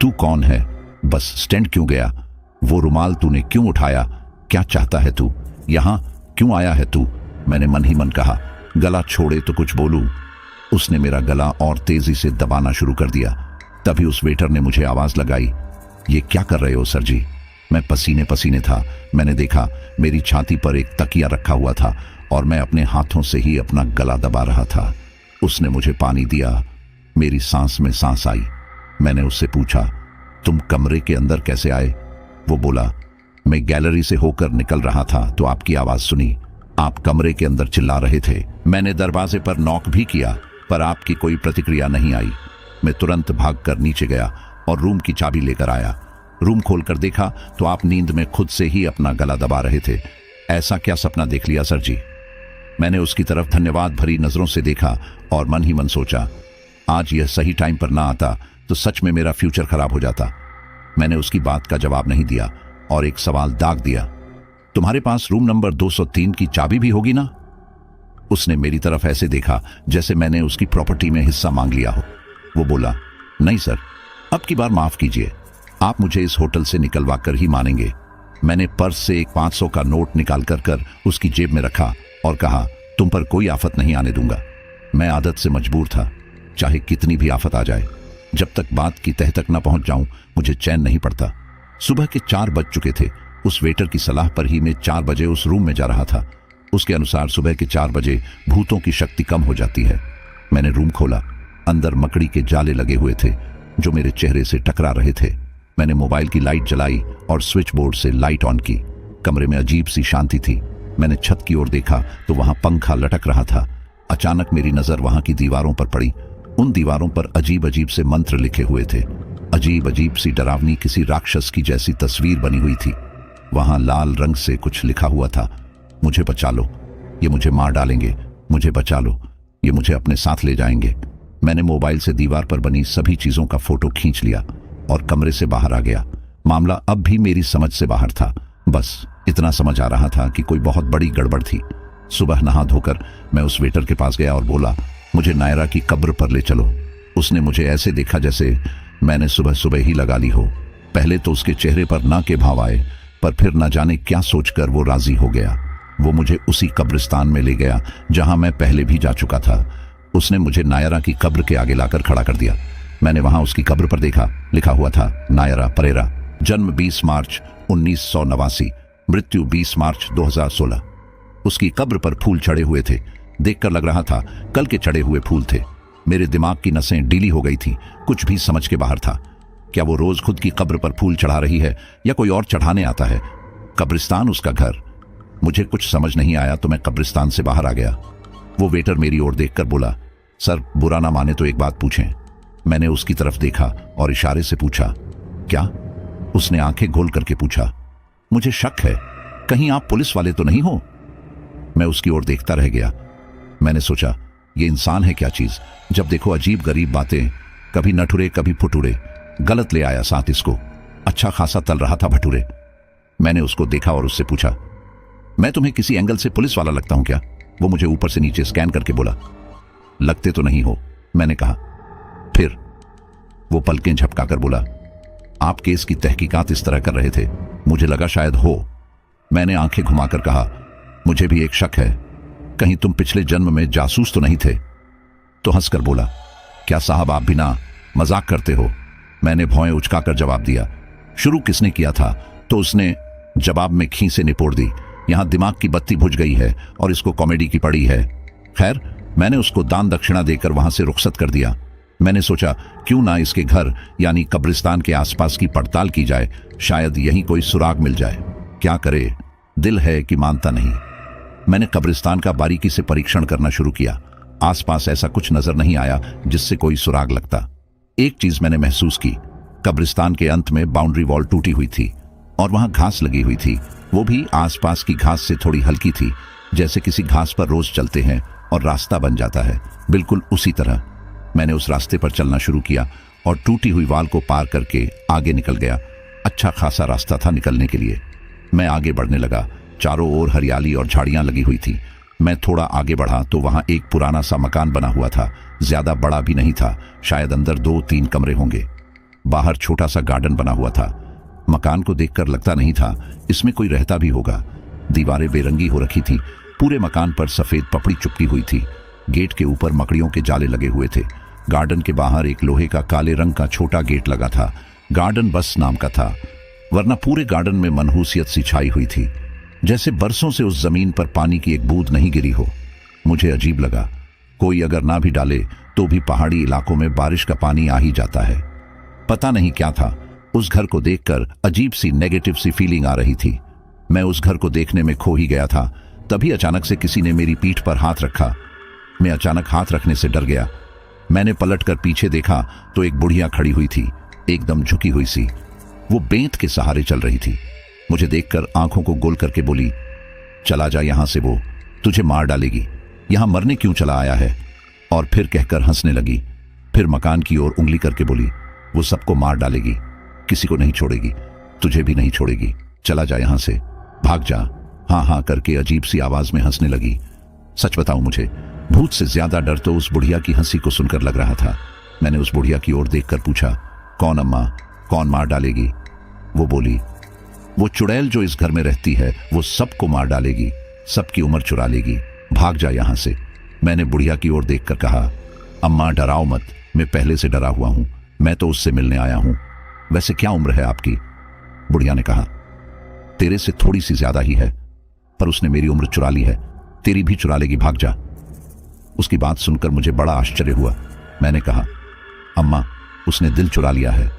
तू कौन है? बस स्टैंड क्यों गया? वो रुमाल तूने क्यों उठाया? क्या चाहता है तू? यहां क्यों आया है तू? मैंने मन ही मन कहा, गला छोड़े तो कुछ बोलूं। उसने मेरा गला और तेजी से दबाना शुरू कर दिया। तभी उस वेटर ने मुझे आवाज लगाई, ये क्या कर रहे हो सर जी? मैं पसीने पसीने था। मैंने देखा मेरी छाती पर एक तकिया रखा हुआ था और मैं अपने हाथों से ही अपना गला दबा रहा था। उसने मुझे पानी दिया। मेरी सांस में सांस आई। मैंने उससे पूछा, तुम कमरे के अंदर कैसे आए? वो बोला, मैं गैलरी से होकर निकल रहा था तो आपकी आवाज सुनी। आप कमरे के अंदर चिल्ला रहे थे। मैंने दरवाजे पर नॉक भी किया पर आपकी कोई प्रतिक्रिया नहीं आई। मैं तुरंत भागकर नीचे गया और रूम की चाबी लेकर आया। रूम खोलकर देखा तो आप नींद में खुद से ही अपना गला दबा रहे थे। ऐसा क्या सपना देख लिया सर जी? मैंने उसकी तरफ धन्यवाद भरी नजरों से देखा और मन ही मन सोचा, आज यह सही टाइम पर ना आता तो सच में मेरा फ्यूचर खराब हो जाता। मैंने उसकी बात का जवाब नहीं दिया और एक सवाल दाग दिया, तुम्हारे पास रूम नंबर 203 की चाबी भी होगी ना? उसने मेरी तरफ ऐसे देखा जैसे मैंने उसकी प्रॉपर्टी में हिस्सा मांग लिया हो। वो बोला, नहीं सर, अब की बार माफ कीजिए, आप मुझे इस होटल से निकलवा कर ही मानेंगे। मैंने पर्स से एक 500 का नोट निकाल कर उसकी जेब में रखा और कहा, तुम पर कोई आफत नहीं आने दूंगा। मैं आदत से मजबूर था, चाहे कितनी भी आफत आ जाए, जब तक बात की तह तक न पहुंच जाऊं मुझे चैन नहीं पड़ता। सुबह के 4 बज चुके थे। उस वेटर की सलाह पर ही मैं 4 बजे उस रूम में जा रहा था। उसके अनुसार सुबह के 4 बजे भूतों की शक्ति कम हो जाती है। मैंने रूम खोला। अंदर मकड़ी के जाले लगे हुए थे जो मेरे चेहरे से टकरा रहे थे। मैंने मोबाइल की लाइट जलाई और स्विच बोर्ड से लाइट ऑन की। कमरे में अजीब सी शांति थी। मैंने छत की ओर देखा तो वहां पंखा लटक रहा था। अचानक मेरी नजर वहां की दीवारों पर पड़ी। उन दीवारों पर अजीब अजीब से मंत्र लिखे हुए थे। अजीब अजीब सी डरावनी किसी राक्षस की जैसी तस्वीर बनी हुई थी। वहां लाल रंग से कुछ लिखा हुआ था, मुझे बचा लो, ये मुझे मार डालेंगे, मुझे बचा लो, ये मुझे अपने साथ ले जाएंगे। मैंने मोबाइल से दीवार पर बनी सभी चीजों का फोटो खींच लिया और कमरे से बाहर आ गया। मामला अब भी मेरी समझ से बाहर था। बस इतना समझ आ रहा था कि कोई बहुत बड़ी गड़बड़ थी। सुबह नहा धोकर मैं उस वेटर के पास गया और बोला, मुझे नायरा की कब्र पर ले चलो। उसने मुझे ऐसे देखा जैसे मैंने सुबह सुबह ही लगा ली हो। पहले तो उसके चेहरे पर ना के भाव आए, पर फिर न जाने क्या सोचकर वो राजी हो गया। वो मुझे उसी कब्रिस्तान में ले गया जहां मैं पहले भी जा चुका था। उसने मुझे नायरा की कब्र के आगे लाकर खड़ा कर दिया। मैंने वहां उसकी कब्र पर देखा, लिखा हुआ था नायरा परेरा, जन्म 20 मार्च 1989, मृत्यु 20 मार्च 2016। उसकी कब्र पर फूल चढ़े हुए थे। देखकर लग रहा था कल के चढ़े हुए फूल थे। मेरे दिमाग की नसें ढीली हो गई थी। कुछ भी समझ के बाहर था। क्या वो रोज खुद की कब्र पर फूल चढ़ा रही है या कोई और चढ़ाने आता है? कब्रिस्तान उसका घर। मुझे कुछ समझ नहीं आया तो मैं कब्रिस्तान से बाहर आ गया। वो वेटर मेरी ओर देखकर बोला, सर बुरा ना माने तो एक बात पूछें। मैंने उसकी तरफ देखा और इशारे से पूछा, क्या? उसने आंखें गोल करके पूछा, मुझे शक है, कहीं आप पुलिस वाले तो नहीं हो? मैं उसकी ओर देखता रह गया। मैंने सोचा, ये इंसान है क्या चीज, जब देखो अजीब गरीब बातें, कभी नठुरे कभी फुटुरे। गलत ले आया साथ इसको। अच्छा खासा तल रहा था भटूरे। मैंने उसको देखा और उससे पूछा, मैं तुम्हें किसी एंगल से पुलिस वाला लगता हूं क्या? वो मुझे ऊपर से नीचे स्कैन करके बोला, लगते तो नहीं हो, मैंने कहा। फिर वो पलकें झपकाकर बोला, आप केस की तहकीकात इस तरह कर रहे थे, मुझे लगा शायद हो। मैंने आंखें घुमाकर कहा, मुझे भी एक शक है, कहीं तुम पिछले जन्म में जासूस तो नहीं थे? तो हंसकर बोला, क्या साहब आप भी ना मजाक करते हो? मैंने भौएं उचकाकर जवाब दिया। शुरू किसने किया था? तो उसने जवाब में खींचे निपोड़ दी। यहां दिमाग की बत्ती बुझ गई है और इसको कॉमेडी की पड़ी है। खैर, मैंने उसको दान दक्षिणा देकर वहां से रुखसत कर दिया। मैंने सोचा क्यों ना इसके घर यानी कब्रिस्तान के आसपास की पड़ताल की जाए, शायद यहीं कोई सुराग मिल जाए। क्या करे, दिल है कि मानता नहीं। मैंने कब्रिस्तान का बारीकी से परीक्षण करना शुरू किया। आसपास ऐसा कुछ नजर नहीं आया जिससे कोई सुराग लगता। एक चीज मैंने महसूस की, कब्रिस्तान के अंत में बाउंड्री वॉल टूटी हुई थी और वहां घास लगी हुई थी। वो भी आसपास की घास से थोड़ी हल्की थी, जैसे किसी घास पर रोज चलते हैं और रास्ता बन जाता है, बिल्कुल उसी तरह। मैंने उस रास्ते पर चलना शुरू किया और टूटी हुई वाल को पार करके आगे निकल गया। अच्छा खासा रास्ता था निकलने के लिए। मैं आगे बढ़ने लगा। चारों ओर हरियाली और झाड़ियां लगी हुई थी। मैं थोड़ा आगे बढ़ा तो वहां एक पुराना सा मकान बना हुआ था। ज्यादा बड़ा भी नहीं था, शायद अंदर 2-3 कमरे होंगे। बाहर छोटा सा गार्डन बना हुआ था। मकान को देखकर लगता नहीं था इसमें कोई रहता भी होगा। दीवारें बेरंगी हो रखी थी। पूरे मकान पर सफेद पपड़ी चुपकी हुई थी। गेट के ऊपर मकड़ियों के जाले लगे हुए थे। गार्डन के बाहर एक लोहे का काले रंग का छोटा गेट लगा था। गार्डन बस नाम का था, वरना पूरे गार्डन में मनहूसियत सी छाई हुई थी, जैसे बरसों से उस जमीन पर पानी की एक बूंद नहीं गिरी हो। मुझे अजीब लगा, कोई अगर ना भी डाले तो भी पहाड़ी इलाकों में बारिश का पानी आ ही जाता है। पता नहीं क्या था, उस घर को देखकर अजीब सी नेगेटिव सी फीलिंग आ रही थी। मैं उस घर को देखने में खो ही गया था। तभी अचानक से किसी ने मेरी पीठ पर हाथ रखा। मैं अचानक हाथ रखने से डर गया। मैंने पलटकर पीछे देखा तो एक बुढ़िया खड़ी हुई थी, एकदम झुकी हुई सी। वो बेंत के सहारे चल रही थी। मुझे देखकर आंखों को गोल करके बोली, चला जा यहां से, वो तुझे मार डालेगी। यहां मरने क्यों चला आया है? और फिर कहकर हंसने लगी। फिर मकान की ओर उंगली करके बोली, वो सबको मार डालेगी, किसी को नहीं छोड़ेगी, तुझे भी नहीं छोड़ेगी। चला जा यहां से, भाग जा। हाँ हाँ करके अजीब सी आवाज में हंसने लगी। सच बताऊं, मुझे भूत से ज्यादा डर तो उस बुढ़िया की हंसी को सुनकर लग रहा था। मैंने उस बुढ़िया की ओर देखकर पूछा, कौन अम्मा, कौन मार डालेगी? वो बोली, वो चुड़ैल जो इस घर में रहती है, वो सबको मार डालेगी, सबकी उम्र चुरा लेगी, भाग जा यहां से। मैंने बुढ़िया की ओर देखकर कहा, अम्मा डराओ मत, मैं पहले से डरा हुआ हूं, मैं तो उससे मिलने आया हूं। वैसे क्या उम्र है आपकी? बुढ़िया ने कहा, तेरे से थोड़ी सी ज्यादा ही है, पर उसने मेरी उम्र चुरा ली है, तेरी भी चुरा लेगी, भाग जा। उसकी बात सुनकर मुझे बड़ा आश्चर्य हुआ। मैंने कहा, अम्मा उसने दिल चुरा लिया है,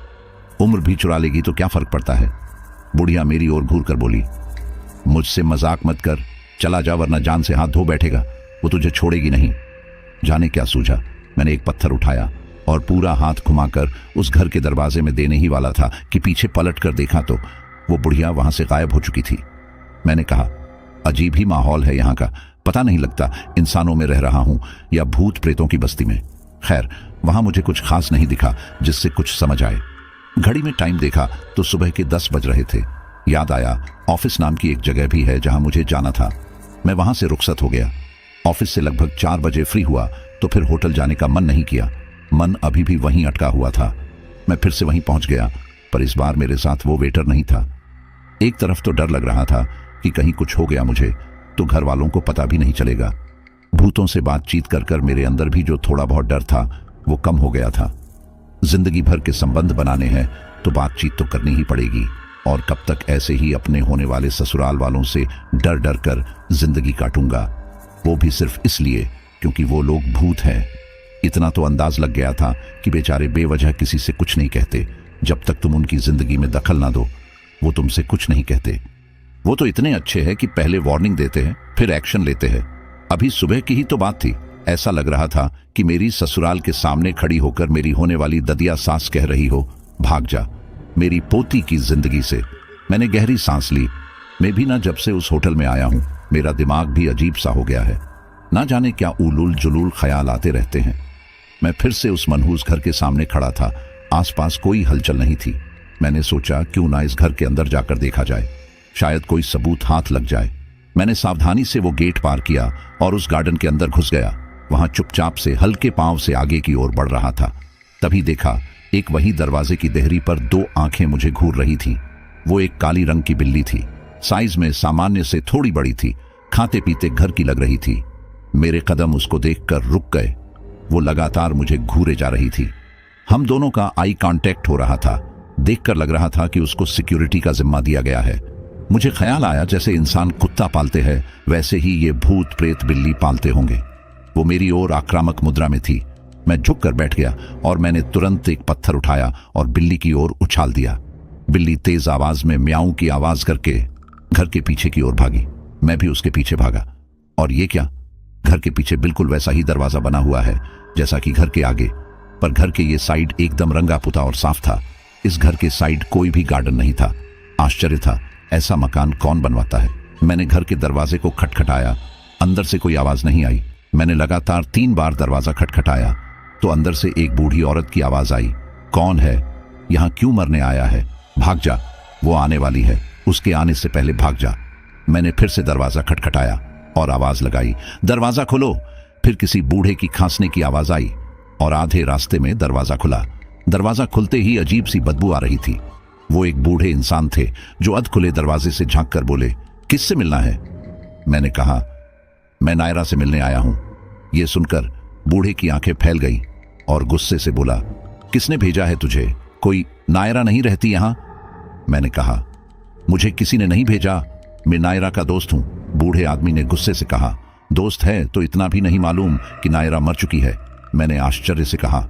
उम्र भी चुरा लेगी तो क्या फर्क पड़ता है? बुढ़िया मेरी ओर घूर कर बोली, मुझसे मजाक मत कर, चला जा वरना जान से हाथ धो बैठेगा, वो तुझे छोड़ेगी नहीं। जाने क्या सूझा, मैंने एक पत्थर उठाया और पूरा हाथ घुमाकर उस घर के दरवाजे में देने ही वाला था कि पीछे पलट कर देखा तो वो बुढ़िया वहां से गायब हो चुकी थी। मैंने कहा, अजीब ही माहौल है यहाँ का, पता नहीं लगता इंसानों में रह रहा हूं या भूत प्रेतों की बस्ती में। खैर, वहां मुझे कुछ खास नहीं दिखा जिससे कुछ समझ आए। घड़ी में टाइम देखा तो सुबह के 10 बज रहे थे। याद आया, ऑफिस नाम की एक जगह भी है जहां मुझे जाना था। मैं वहां से रुखसत हो गया। ऑफिस से लगभग 4 बजे फ्री हुआ तो फिर होटल जाने का मन नहीं किया। मन अभी भी वहीं अटका हुआ था। मैं फिर से वहीं पहुंच गया, पर इस बार मेरे साथ वो वेटर नहीं था। एक तरफ तो डर लग रहा था कि कहीं कुछ हो गया मुझे तो घर वालों को पता भी नहीं चलेगा। भूतों से बातचीत कर कर मेरे अंदर भी जो थोड़ा बहुत डर था वो कम हो गया था। जिंदगी भर के संबंध बनाने हैं तो बातचीत तो करनी ही पड़ेगी, और कब तक ऐसे ही अपने होने वाले ससुराल वालों से डर डर कर जिंदगी काटूंगा, वो भी सिर्फ इसलिए क्योंकि वो लोग भूत हैं। इतना तो अंदाज लग गया था कि बेचारे बेवजह किसी से कुछ नहीं कहते। जब तक तुम उनकी जिंदगी में दखल ना दो वो तुमसे कुछ नहीं कहते। वो तो इतने अच्छे हैं कि पहले वार्निंग देते हैं फिर एक्शन लेते हैं। अभी सुबह की ही तो बात थी, ऐसा लग रहा था कि मेरी ससुराल के सामने खड़ी होकर मेरी होने वाली ददिया सास कह रही हो, भाग जा मेरी पोती की जिंदगी से। मैंने गहरी सांस ली। मैं भी ना जब से उस होटल में आया हूं मेरा दिमाग भी अजीब सा हो गया है। ना जाने क्या उलूल जुलूल ख्याल आते रहते हैं। मैं फिर से उस मनहूस घर के सामने खड़ा था। आसपास कोई हलचल नहीं थी। मैंने सोचा क्यों ना इस घर के अंदर जाकर देखा जाए, शायद कोई सबूत हाथ लग जाए। मैंने सावधानी से वो गेट पार किया और उस गार्डन के अंदर घुस गया। वहां चुपचाप से हल्के पांव से आगे की ओर बढ़ रहा था। तभी देखा एक वही दरवाजे की देहरी पर 2 आंखें मुझे घूर रही थी। वो एक काली रंग की बिल्ली थी। साइज में सामान्य से थोड़ी बड़ी थी। खाते पीते घर की लग रही थी। मेरे कदम उसको देखकर रुक गए। वो लगातार मुझे घूरे जा रही थी। हम दोनों का आई कांटेक्ट हो रहा था। देखकर लग रहा था कि उसको सिक्योरिटी का जिम्मा दिया गया है। मुझे ख्याल आया जैसे इंसान कुत्ता पालते हैं वैसे ही ये भूत प्रेत बिल्ली पालते होंगे। वो मेरी ओर आक्रामक मुद्रा में थी। मैं झुक कर बैठ गया और मैंने तुरंत एक पत्थर उठाया और बिल्ली की ओर उछाल दिया। बिल्ली तेज आवाज में म्याऊं की आवाज करके घर के पीछे की ओर भागी। मैं भी उसके पीछे भागा। और ये क्या, घर के पीछे बिल्कुल वैसा ही दरवाजा बना हुआ है जैसा कि घर के आगे, पर घर के ये साइड एकदम रंगा पुता और साफ था। इस घर के साइड कोई भी गार्डन नहीं था। आश्चर्य था, ऐसा मकान कौन बनवाता है। मैंने घर के दरवाजे को खटखटाया। अंदर से कोई आवाज नहीं आई। मैंने लगातार 3 बार दरवाजा खटखटाया तो अंदर से एक बूढ़ी औरत की आवाज आई, कौन है, यहां क्यों मरने आया है, भाग जा, वो आने वाली है, उसके आने से पहले भाग जा। मैंने फिर से दरवाजा खटखटाया और आवाज लगाई, दरवाजा खोलो। फिर किसी बूढ़े की खांसने की आवाज आई और आधे रास्ते में दरवाजा खुला। दरवाजा खुलते ही अजीब सी बदबू आ रही थी। वो एक बूढ़े इंसान थे जो अध खुले दरवाजे से झांक कर बोले, किससे मिलना है। मैंने कहा, मैं नायरा से मिलने आया हूं। यह सुनकर बूढ़े की आंखें फैल गई और गुस्से से बोला, किसने भेजा है तुझे, कोई नायरा नहीं रहती यहां। मैंने कहा, मुझे किसी ने नहीं भेजा, मैं नायरा का दोस्त हूं। बूढ़े आदमी ने गुस्से से कहा, दोस्त है तो इतना भी नहीं मालूम कि नायरा मर चुकी है। मैंने आश्चर्य से कहा,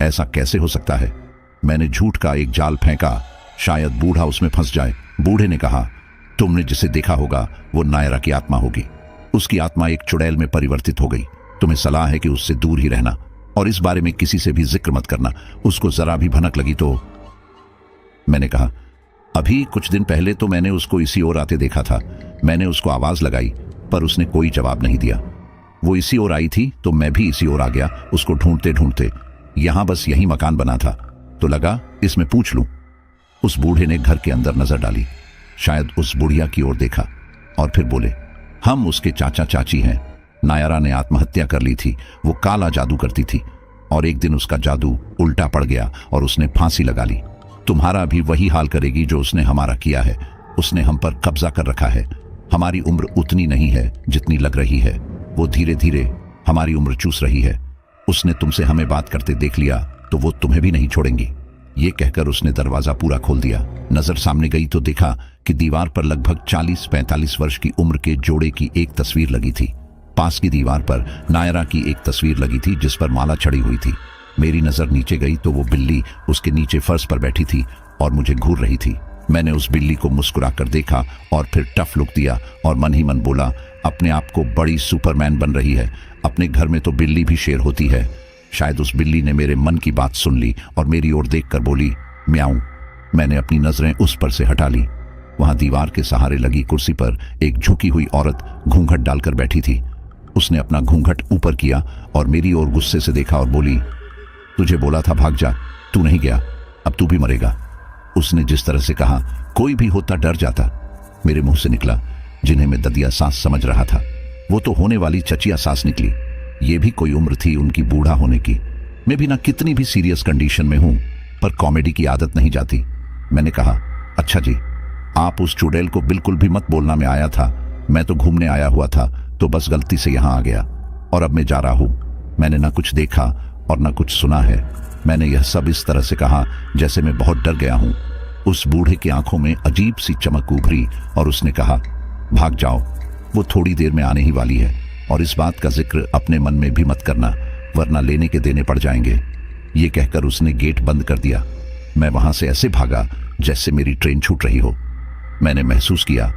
ऐसा कैसे हो सकता है। मैंने झूठ का एक जाल फेंका, शायद बूढ़ा उसमें फंस जाए। बूढ़े ने कहा, तुमने जिसे देखा होगा वो नायरा की आत्मा होगी। उसकी आत्मा एक चुड़ैल में परिवर्तित हो गई। तुम्हें सलाह है कि उससे दूर ही रहना और इस बारे में किसी से भी जिक्र मत करना। उसको जरा भी भनक लगी तो। मैंने कहा, अभी कुछ दिन पहले तो मैंने उसको इसी ओर आते देखा था। मैंने उसको आवाज लगाई पर उसने कोई जवाब नहीं दिया। वो इसी ओर आई थी तो मैं भी इसी ओर आ गया उसको ढूंढते ढूंढते। यहां बस यही मकान बना था तो लगा इसमें पूछ लूं। उस बूढ़े ने घर के अंदर नजर डाली, शायद उस बुढ़िया की ओर देखा और फिर बोले, हम उसके चाचा चाची हैं। नायरा ने आत्महत्या कर ली थी। वो काला जादू करती थी और एक दिन उसका जादू उल्टा पड़ गया और उसने फांसी लगा ली। तुम्हारा भी वही हाल करेगी जो उसने हमारा किया है। उसने हम पर कब्जा कर रखा है। हमारी उम्र उतनी नहीं है जितनी लग रही है। वो धीरे धीरे हमारी उम्र चूस रही है। उसने तुमसे हमें बात करते देख लिया तो वो तुम्हें भी नहीं छोड़ेंगी। ये कहकर उसने दरवाजा पूरा खोल दिया। नजर सामने गई तो देखा कि दीवार पर लगभग 40-45 वर्ष की उम्र के जोड़े की एक तस्वीर लगी थी। पास की दीवार पर नायरा की एक तस्वीर लगी थी जिस पर माला चढ़ी हुई थी। मेरी नजर नीचे गई तो वो बिल्ली उसके नीचे फर्श पर बैठी थी और मुझे घूर रही थी। मैंने उस बिल्ली को मुस्कुराकर देखा और फिर टफ लुक दिया और मन ही मन बोला, अपने आप को बड़ी सुपरमैन बन रही है। अपने घर में तो बिल्ली भी शेर होती है। शायद उस बिल्ली ने मेरे मन की बात सुन ली और मेरी ओर देखकर बोली, म्याऊं। मैंने अपनी नजरें उस पर से हटा ली। वहां दीवार के सहारे लगी कुर्सी पर एक झुकी हुई औरत घूंघट डालकर बैठी थी। उसने अपना घूंघट ऊपर किया और मेरी ओर गुस्से से देखा और बोली, तुझे बोला था भाग जा, तू नहीं गया, अब तू भी मरेगा। उसने जिस तरह से कहा कोई भी होता डर जाता। मेरे मुंह से निकला, जिन्हें मैं ददिया सास समझ रहा था, वो तो होने वाली चचिया सास निकली। ये भी कोई उम्र थी उनकी बूढ़ा होने की। मैं भी ना कितनी भी सीरियस कंडीशन में हूं पर कॉमेडी की आदत नहीं जाती। मैंने कहा, अच्छा जी, आप उस चुड़ैल को बिल्कुल भी मत बोलना मैं आया था। मैं तो घूमने आया हुआ था तो बस गलती से यहां आ गया और अब मैं जा रहा हूं। मैंने ना कुछ देखा और ना कुछ सुना है। मैंने यह सब इस तरह से कहा जैसे मैं बहुत डर गया हूं। उस बूढ़े की आंखों में अजीब सी चमक उभरी और उसने कहा, भाग जाओ, वो थोड़ी देर में आने ही वाली है और इस बात का जिक्र अपने मन में भी मत करना वरना लेने के देने पड़ जाएंगे। ये कहकर उसने गेट बंद कर दिया। मैं वहां से ऐसे भागा जैसे मेरी ट्रेन छूट रही हो। मैंने महसूस किया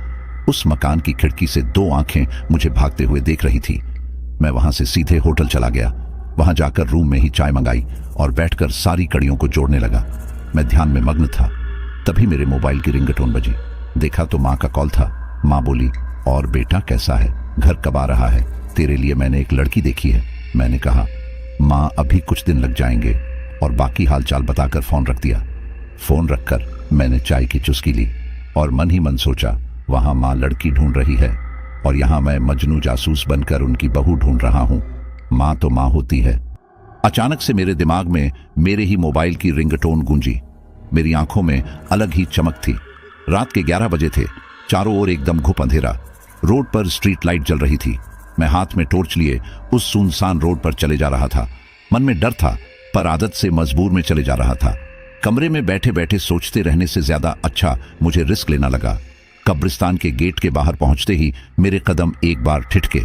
उस मकान की खिड़की से 2 आंखें मुझे भागते हुए देख रही थी। मैं वहां से सीधे होटल चला गया। वहां जाकर रूम में ही चाय मंगाई और बैठकर सारी कड़ियों को जोड़ने लगा। मैं ध्यान में मग्न था। तभी मेरे मोबाइल की रिंगटोन बजी। देखा तो माँ का कॉल था। माँ बोली, और बेटा कैसा है, घर कब आ रहा है, तेरे लिए मैंने एक लड़की देखी है। मैंने कहा, माँ अभी कुछ दिन लग जाएंगे और बाकी हालचाल बताकर फोन रख दिया। फोन रखकर मैंने चाय की चुस्की ली और मन ही मन सोचा, वहां माँ लड़की ढूंढ रही है और यहां मैं मजनू जासूस बनकर उनकी बहू ढूंढ रहा हूं। माँ तो माँ होती है। अचानक से मेरे दिमाग में मेरे ही मोबाइल की रिंगटोन गूंजी। मेरी आंखों में अलग ही चमक थी। रात के 11 बजे थे। चारों ओर एकदम घुप अंधेरा। रोड पर स्ट्रीट लाइट जल रही थी। मैं हाथ में टॉर्च लिए उस सुनसान रोड पर चले जा रहा था। मन में डर था पर आदत से मजबूर में चले जा रहा था। कमरे में बैठे बैठे सोचते रहने से ज्यादा अच्छा मुझे रिस्क लेना लगा। कब्रिस्तान के गेट के बाहर पहुंचते ही मेरे कदम एक बार ठिठके,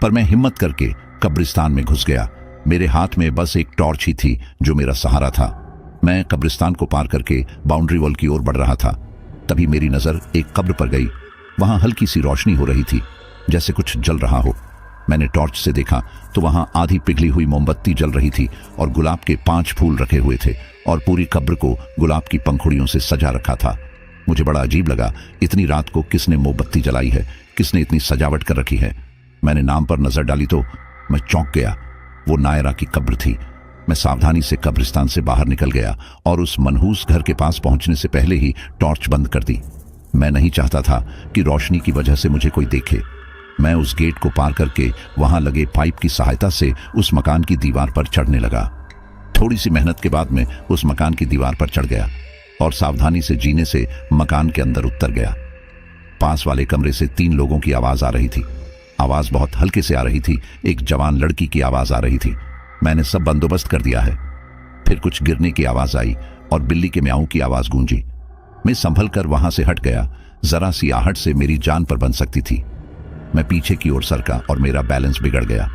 पर मैं हिम्मत करके कब्रिस्तान में घुस गया। मेरे हाथ में बस एक टॉर्च ही थी जो मेरा सहारा था। मैं कब्रिस्तान को पार करके बाउंड्री वॉल की ओर बढ़ रहा था। तभी मेरी नजर एक कब्र पर गई। वहां हल्की सी रोशनी हो रही थी, जैसे कुछ जल रहा हो। मैंने टॉर्च से देखा तो वहां आधी पिघली हुई मोमबत्ती जल रही थी और गुलाब के 5 फूल रखे हुए थे और पूरी कब्र को गुलाब की पंखुड़ियों से सजा रखा था। मुझे बड़ा अजीब लगा, इतनी रात को किसने मोमबत्ती जलाई है, किसने इतनी सजावट कर रखी है। मैंने नाम पर नजर डाली तो मैं चौंक गया। वो नायरा की कब्र थी। मैं सावधानी से कब्रिस्तान से बाहर निकल गया और उस मनहूस घर के पास पहुंचने से पहले ही टॉर्च बंद कर दी। मैं नहीं चाहता था कि रोशनी की वजह से मुझे कोई देखे। मैं उस गेट को पार करके वहां लगे पाइप की सहायता से उस मकान की दीवार पर चढ़ने लगा। थोड़ी सी मेहनत के बाद मैं उस मकान की दीवार पर चढ़ गया और सावधानी से जीने से मकान के अंदर उतर गया। पास वाले कमरे से 3 लोगों की आवाज आ रही थी। आवाज बहुत हल्के से आ रही थी। एक जवान लड़की की आवाज आ रही थी। मैंने सब बंदोबस्त कर दिया है। फिर कुछ गिरने की आवाज आई और बिल्ली के म्याऊं की आवाज गूंजी। मैं संभल कर वहां से हट गया। जरा सी आहट से मेरी जान पर बन सकती थी। मैं पीछे की ओर सरका और मेरा बैलेंस बिगड़ गया।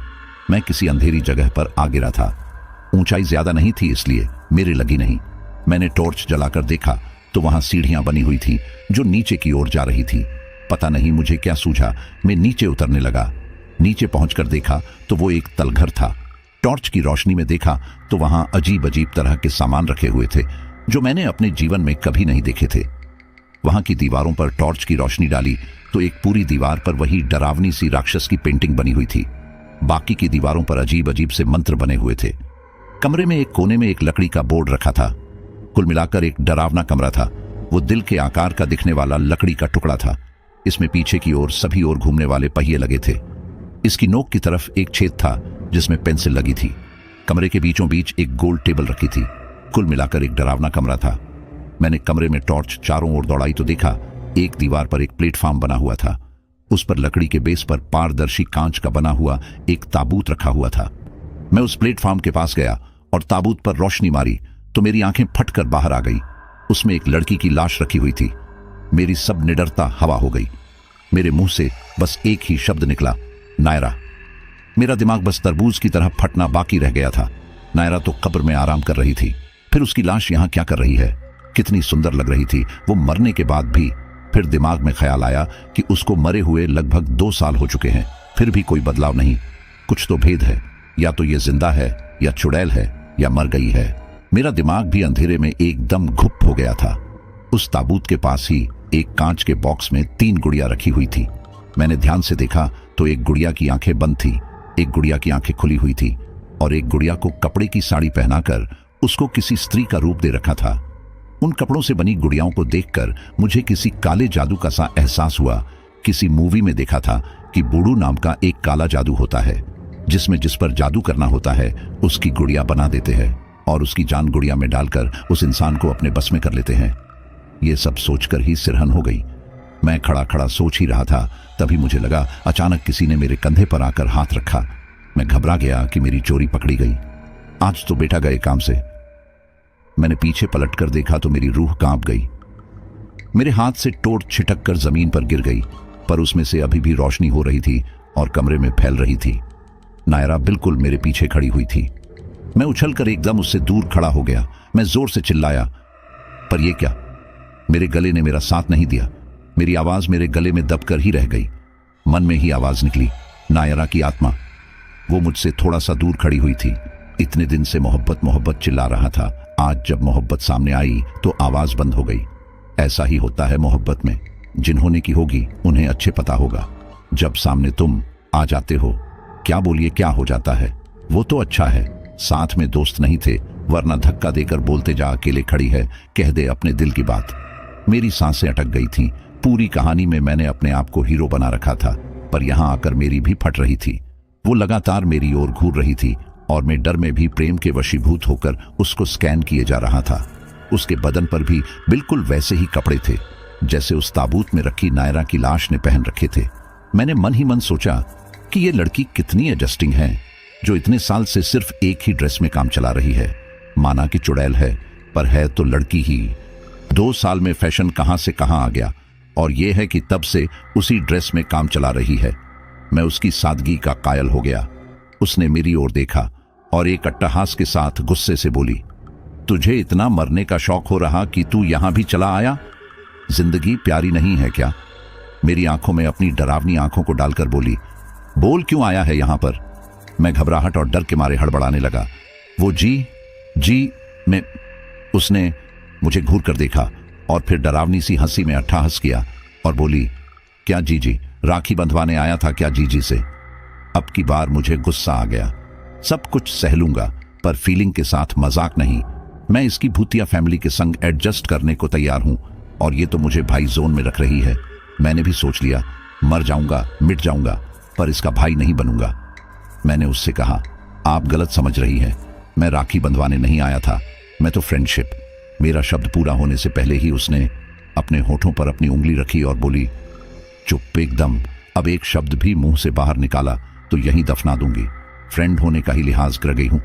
मैं किसी अंधेरी जगह पर आ गिरा था। ऊंचाई ज्यादा नहीं थी इसलिए मेरे लगी नहीं। मैंने टॉर्च जलाकर देखा तो वहां सीढ़ियां बनी हुई थी जो नीचे की ओर जा रही थी। पता नहीं मुझे क्या सूझा, मैं नीचे उतरने लगा। नीचे पहुंचकर देखा तो वो एक तलघर था। टॉर्च की रोशनी में देखा तो वहां अजीब अजीब तरह के सामान रखे हुए थे जो मैंने अपने जीवन में कभी नहीं देखे थे। वहां की दीवारों पर टॉर्च की रोशनी डाली तो एक पूरी दीवार पर वही डरावनी सी राक्षस की पेंटिंग बनी हुई थी। बाकी की दीवारों पर अजीब अजीब से मंत्र बने हुए थे। कमरे में एक कोने में एक लकड़ी का बोर्ड रखा था। कुल मिलाकर एक डरावना कमरा था। वो दिल के आकार का दिखने वाला लकड़ी का टुकड़ा था। इसमें पीछे की ओर सभी ओर घूमने वाले पहिए लगे थे। इसकी नोक की तरफ एक छेद था जिसमें पेंसिल लगी थी। कमरे के बीचों बीच एक गोल टेबल रखी थी। कुल मिलाकर एक डरावना कमरा था। मैंने कमरे में टॉर्च चारों ओर दौड़ाई तो देखा एक दीवार पर एक प्लेटफॉर्म बना हुआ था। उस पर लकड़ी के बेस पर पारदर्शी कांच का बना हुआ एक ताबूत रखा हुआ था। मैं उस प्लेटफॉर्म के पास गया और ताबूत पर रोशनी मारी तो मेरी आंखें फटकर बाहर आ गई। उसमें एक लड़की की लाश रखी हुई थी। मेरी सब निडरता हवा हो गई। मेरे मुंह से बस एक ही शब्द निकला, नायरा। मेरा दिमाग बस तरबूज की तरह फटना बाकी रह गया था। नायरा तो कब्र में आराम कर रही थी, फिर उसकी लाश यहां क्या कर रही है? कितनी सुंदर लग रही थी वो मरने के बाद भी। फिर दिमाग में ख्याल आया कि उसको मरे हुए लगभग 2 साल हो चुके हैं, फिर भी कोई बदलाव नहीं। कुछ तो भेद है, या तो ये जिंदा है या चुड़ैल है या मर गई है। मेरा दिमाग भी अंधेरे में एकदम घुप हो गया था। उस ताबूत के पास ही एक कांच के बॉक्स में 3 गुड़िया रखी हुई थी। मैंने ध्यान से देखा तो एक गुड़िया की आंखें बंद थी, एक गुड़िया की आंखें खुली हुई थी और एक गुड़िया को कपड़े की साड़ी पहनाकर उसको किसी स्त्री का रूप दे रखा था। उन कपड़ों से बनी गुड़ियाओं को देखकर मुझे किसी काले जादू का सा एहसास हुआ। किसी मूवी में देखा था कि बूढ़ू नाम का एक काला जादू होता है जिसमें जिस पर जादू करना होता है उसकी गुड़िया बना देते हैं और उसकी जान गुड़िया में डालकर उस इंसान को अपने बस में कर लेते हैं। ये सब सोचकर ही सिरहन हो गई। मैं खड़ा खड़ा सोच ही रहा था, तभी मुझे लगा अचानक किसी ने मेरे कंधे पर आकर हाथ रखा। मैं घबरा गया कि मेरी चोरी पकड़ी गई। आज तो बेटा गए काम से। मैंने पीछे पलटकर देखा तो मेरी रूह कांप गई। मेरे हाथ से टोर्च छिटक कर जमीन पर गिर गई, पर उसमें से अभी भी रोशनी हो रही थी और कमरे में फैल रही थी। नायरा बिल्कुल मेरे पीछे खड़ी हुई थी। मैं उछलकर एकदम उससे दूर खड़ा हो गया। मैं जोर से चिल्लाया, पर यह क्या? मेरे गले ने मेरा साथ नहीं दिया। मेरी आवाज मेरे गले में दबकर ही रह गई। मन में ही आवाज निकली, नायरा की आत्मा। वो मुझसे थोड़ा सा दूर खड़ी हुई थी। इतने दिन से मोहब्बत मोहब्बत चिल्ला रहा था। आज जब मोहब्बत सामने आई तो आवाज बंद हो गई। ऐसा ही होता है मोहब्बत में। जिन्होंने की होगी उन्हें अच्छे पता होगा। जब सामने तुम आ जाते हो, क्या बोलिए क्या हो जाता है। वो तो अच्छा है साथ में दोस्त नहीं थे, वरना धक्का देकर बोलते जा, अकेले खड़ी है, कह दे अपने दिल की बात। मेरी सांसें अटक गई थीं। पूरी कहानी में मैंने अपने आप को हीरो बना रखा था, पर यहां आकर मेरी भी फट रही थी। वो लगातार मेरी ओर घूर रही थी और मैं डर में भी प्रेम के वशीभूत होकर उसको स्कैन किए जा रहा था। उसके बदन पर भी बिल्कुल वैसे ही कपड़े थे जैसे उस ताबूत में रखी नायरा की लाश ने पहन रखे थे। मैंने मन ही मन सोचा कि ये लड़की कितनी एडजस्टिंग है जो इतने साल से सिर्फ एक ही ड्रेस में काम चला रही है। माना कि चुड़ैल है, पर है तो लड़की ही। 2 साल में फैशन कहां से कहां आ गया, और यह है कि तब से उसी ड्रेस में काम चला रही है। मैं उसकी सादगी का कायल हो गया। उसने मेरी ओर देखा और एक अट्टहास के साथ गुस्से से बोली, तुझे इतना मरने का शौक हो रहा कि तू यहां भी चला आया? जिंदगी प्यारी नहीं है क्या? मेरी आंखों में अपनी डरावनी आंखों को डालकर बोली, बोल क्यों आया है यहां पर? मैं घबराहट और डर के मारे हड़बड़ाने लगा। वो जी मैं। उसने मुझे घूर कर देखा और फिर डरावनी सी हंसी में अट्ठाहस किया और बोली, क्या जी? राखी बंधवाने आया था क्या जी से? अब की बार मुझे गुस्सा आ गया। सब कुछ सह लूंगा, पर फीलिंग के साथ मजाक नहीं। मैं इसकी भूतिया फैमिली के संग एडजस्ट करने को तैयार हूं, और ये तो मुझे भाई जोन में रख रही है। मैंने भी सोच लिया, मर जाऊंगा, मिट जाऊंगा, पर इसका भाई नहीं बनूंगा। मैंने उससे कहा, आप गलत समझ रही हैं, मैं राखी बंधवाने नहीं आया था, मैं तो फ्रेंडशिप। मेरा शब्द पूरा होने से पहले ही उसने अपने होठों पर अपनी उंगली रखी और बोली, चुप एकदम। अब एक शब्द भी मुंह से बाहर निकाला तो यहीं दफना दूंगी। फ्रेंड होने का ही लिहाज कर गई हूं,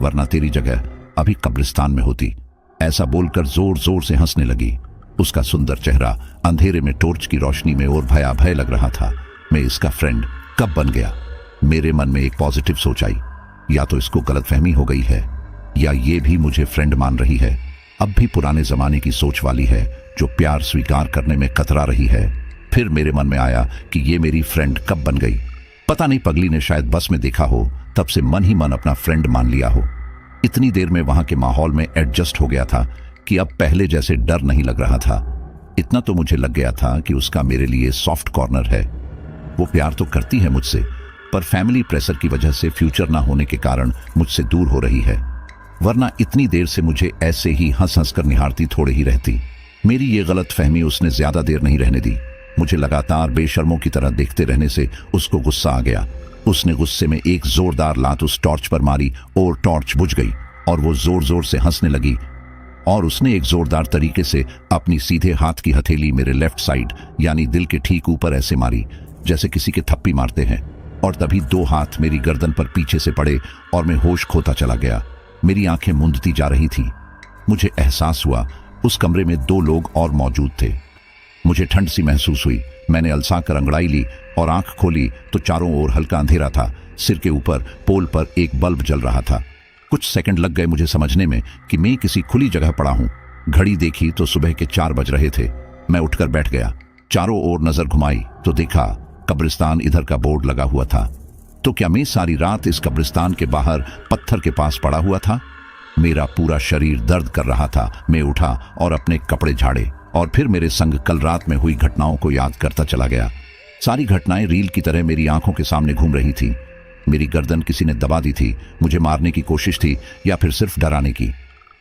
वरना तेरी जगह अभी कब्रिस्तान में होती। ऐसा बोलकर जोर जोर से हंसने लगी। उसका सुंदर चेहरा अंधेरे में टॉर्च की रोशनी में और भयाभय लग रहा था। मैं इसका फ्रेंड कब बन गया? मेरे मन में एक पॉजिटिव सोच आई, या तो इसको गलतफहमी हो गई है, या ये भी मुझे फ्रेंड मान रही है। अब भी पुराने जमाने की सोच वाली है, जो प्यार स्वीकार करने में कतरा रही है। फिर मेरे मन में आया कि ये मेरी फ्रेंड कब बन गई? पता नहीं, पगली ने शायद बस में देखा हो, तब से मन ही मन अपना फ्रेंड मान लिया हो। इतनी देर में वहां के माहौल में एडजस्ट हो गया था कि अब पहले जैसे डर नहीं लग रहा था। इतना तो मुझे लग गया था कि उसका मेरे लिए सॉफ्ट कॉर्नर है। वो प्यार तो करती है मुझसे, पर फैमिली प्रेशर की वजह से फ्यूचर ना होने के कारण मुझसे दूर हो रही है, वरना इतनी देर से मुझे ऐसे ही हंस हंस कर निहारती थोड़े ही रहती। मेरी ये गलत फहमी उसने ज्यादा देर नहीं रहने दी। मुझे लगातार बेशर्मों की तरह देखते रहने से उसको गुस्सा आ गया। उसने गुस्से में एक जोरदार लात उस टॉर्च पर मारी और टॉर्च बुझ गई, और वो जोर जोर से हंसने लगी। और उसने एक जोरदार तरीके से अपनी सीधे हाथ की हथेली मेरे लेफ्ट साइड यानी दिल के ठीक ऊपर ऐसे मारी जैसे किसी के थप्पी मारते हैं, और तभी 2 हाथ मेरी गर्दन पर पीछे से पड़े और मैं होश खोता चला गया। मेरी आंखें मूंदती जा रही थी। मुझे एहसास हुआ उस कमरे में 2 लोग और मौजूद थे। मुझे ठंड सी महसूस हुई। मैंने अलसा कर अंगड़ाई ली और आंख खोली तो चारों ओर हल्का अंधेरा था। सिर के ऊपर पोल पर एक बल्ब जल रहा था। कुछ सेकंड लग गए मुझे समझने में कि मैं किसी खुली जगह पड़ा हूं। घड़ी देखी तो सुबह के 4 बज रहे थे। मैं उठकर बैठ गया। चारों ओर नजर घुमाई तो देखा कब्रिस्तान इधर का बोर्ड लगा हुआ था। तो क्या मैं सारी रात इस कब्रिस्तान के बाहर पत्थर के पास पड़ा हुआ था? मेरा पूरा शरीर दर्द कर रहा था। मैं उठा और अपने कपड़े झाड़े और फिर मेरे संग कल रात में हुई घटनाओं को याद करता चला गया। सारी घटनाएं रील की तरह मेरी आंखों के सामने घूम रही थी। मेरी गर्दन किसी ने दबा दी थी। मुझे मारने की कोशिश थी या फिर सिर्फ डराने की।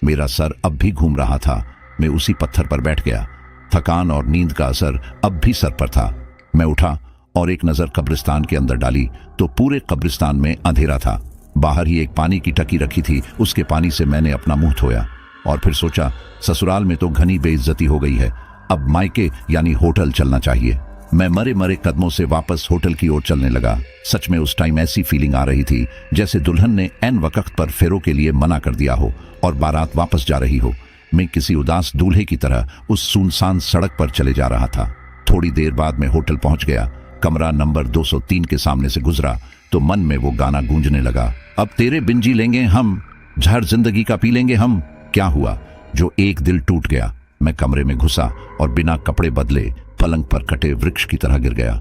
मेरा सर अब भी घूम रहा था। मैं उसी पत्थर पर बैठ गया। थकान और नींद का असर अब भी सर पर था। मैं उठा और एक नजर कब्रिस्तान के अंदर डाली तो पूरे कब्रिस्तान में अंधेरा था। बाहर ही एक पानी की टंकी रखी थी। उसके पानी से मैंने अपना मुंह धोया और फिर सोचा, ससुराल में तो घनी बेइज्जती हो गई है, अब मायके यानी होटल चलना चाहिए। मैं मरे मरे कदमों से वापस होटल की ओर चलने लगा। सच में उस टाइम ऐसी फीलिंग आ रही थी जैसे दुल्हन ने एन वक्त पर फेरों के लिए मना कर दिया हो और बारात वापस जा रही हो। मैं किसी उदास दूल्हे की तरह उस सुनसान सड़क पर चले जा रहा था। थोड़ी देर बाद मैं होटल पहुंच गया। कमरा नंबर 203 के सामने से गुजरा तो मन में वो गाना गूंजने लगा, अब तेरे बिन जी लेंगे हम, जहर जिंदगी का पी लेंगे हम। क्या हुआ जो एक दिल टूट गया। मैं कमरे में घुसा और बिना कपड़े बदले पलंग पर कटे वृक्ष की तरह गिर गया।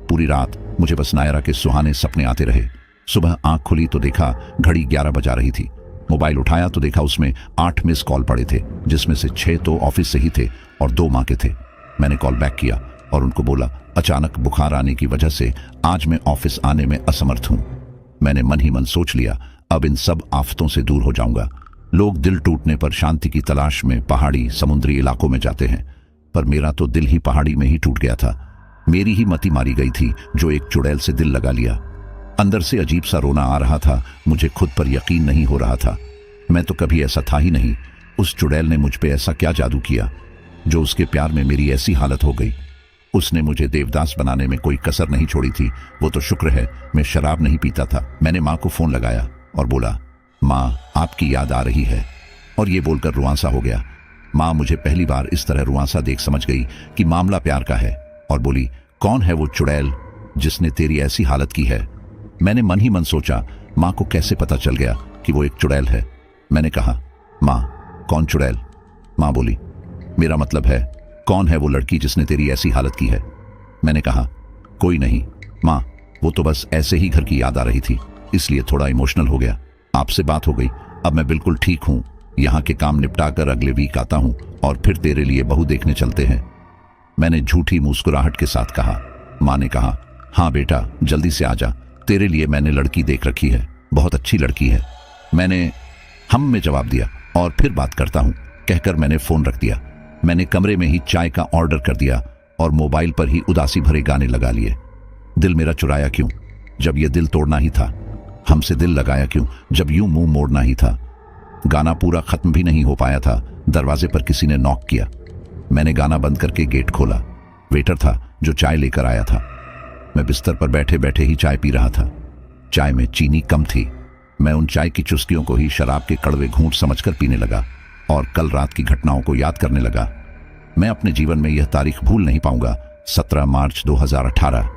पूरी रात मुझे बस नायरा के सुहाने सपने आते रहे। सुबह आंख खुली तो देखा घड़ी 11 बजा रही थी। मोबाइल उठाया तो देखा उसमें 8 मिस कॉल पड़े थे, जिसमें से 6 तो ऑफिस से ही थे और 2 माँ के थे। मैंने कॉल बैक किया और उनको बोला, अचानक बुखार आने की वजह से आज मैं ऑफिस आने में असमर्थ हूं। मैंने मन ही मन सोच लिया, अब इन सब आफतों से दूर हो जाऊंगा। लोग दिल टूटने पर शांति की तलाश में पहाड़ी समुद्री इलाकों में जाते हैं, पर मेरा तो दिल ही पहाड़ी में ही टूट गया था। मेरी ही मति मारी गई थी जो एक चुड़ैल से दिल लगा लिया। अंदर से अजीब सा रोना आ रहा था। मुझे खुद पर यकीन नहीं हो रहा था। मैं तो कभी ऐसा था ही नहीं। उस चुड़ैल ने मुझ पे ऐसा क्या जादू किया जो उसके प्यार में मेरी ऐसी हालत हो गई। उसने मुझे देवदास बनाने में कोई कसर नहीं छोड़ी थी। वो तो शुक्र है मैं शराब नहीं पीता था। मैंने माँ को फोन लगाया और बोला, माँ आपकी याद आ रही है, और ये बोलकर रुआंसा हो गया। माँ मुझे पहली बार इस तरह रुआंसा देख समझ गई कि मामला प्यार का है और बोली, कौन है वो चुड़ैल जिसने तेरी ऐसी हालत की है? मैंने मन ही मन सोचा, माँ को कैसे पता चल गया कि वो एक चुड़ैल है? मैंने कहा, माँ कौन चुड़ैल? माँ बोली, मेरा मतलब है कौन है वो लड़की जिसने तेरी ऐसी हालत की है? मैंने कहा, कोई नहीं माँ, वो तो बस ऐसे ही घर की याद आ रही थी, इसलिए थोड़ा इमोशनल हो गया। आपसे बात हो गई, अब मैं बिल्कुल ठीक हूँ। यहाँ के काम निपटाकर अगले वीक आता हूँ और फिर तेरे लिए बहू देखने चलते हैं। मैंने झूठी मुस्कुराहट के साथ कहा। माँ ने कहा, हाँ बेटा जल्दी से आ जा, तेरे लिए मैंने लड़की देख रखी है, बहुत अच्छी लड़की है। मैंने हम में जवाब दिया और फिर बात करता हूँ कहकर मैंने फोन रख दिया। मैंने कमरे में ही चाय का ऑर्डर कर दिया और मोबाइल पर ही उदासी भरे गाने लगा लिए। दिल मेरा चुराया क्यों जब ये दिल तोड़ना ही था? हमसे दिल लगाया क्यों जब यूं मुंह मोड़ना ही था? गाना पूरा खत्म भी नहीं हो पाया था, दरवाजे पर किसी ने नॉक किया। मैंने गाना बंद करके गेट खोला। वेटर था जो चाय लेकर आया था। मैं बिस्तर पर बैठे बैठे ही चाय पी रहा था। चाय में चीनी कम थी। मैं उन चाय की चुस्कियों को ही शराब के कड़वे घूंट समझकर पीने लगा और कल रात की घटनाओं को याद करने लगा। मैं अपने जीवन में यह तारीख भूल नहीं पाऊंगा, 17 मार्च 2018।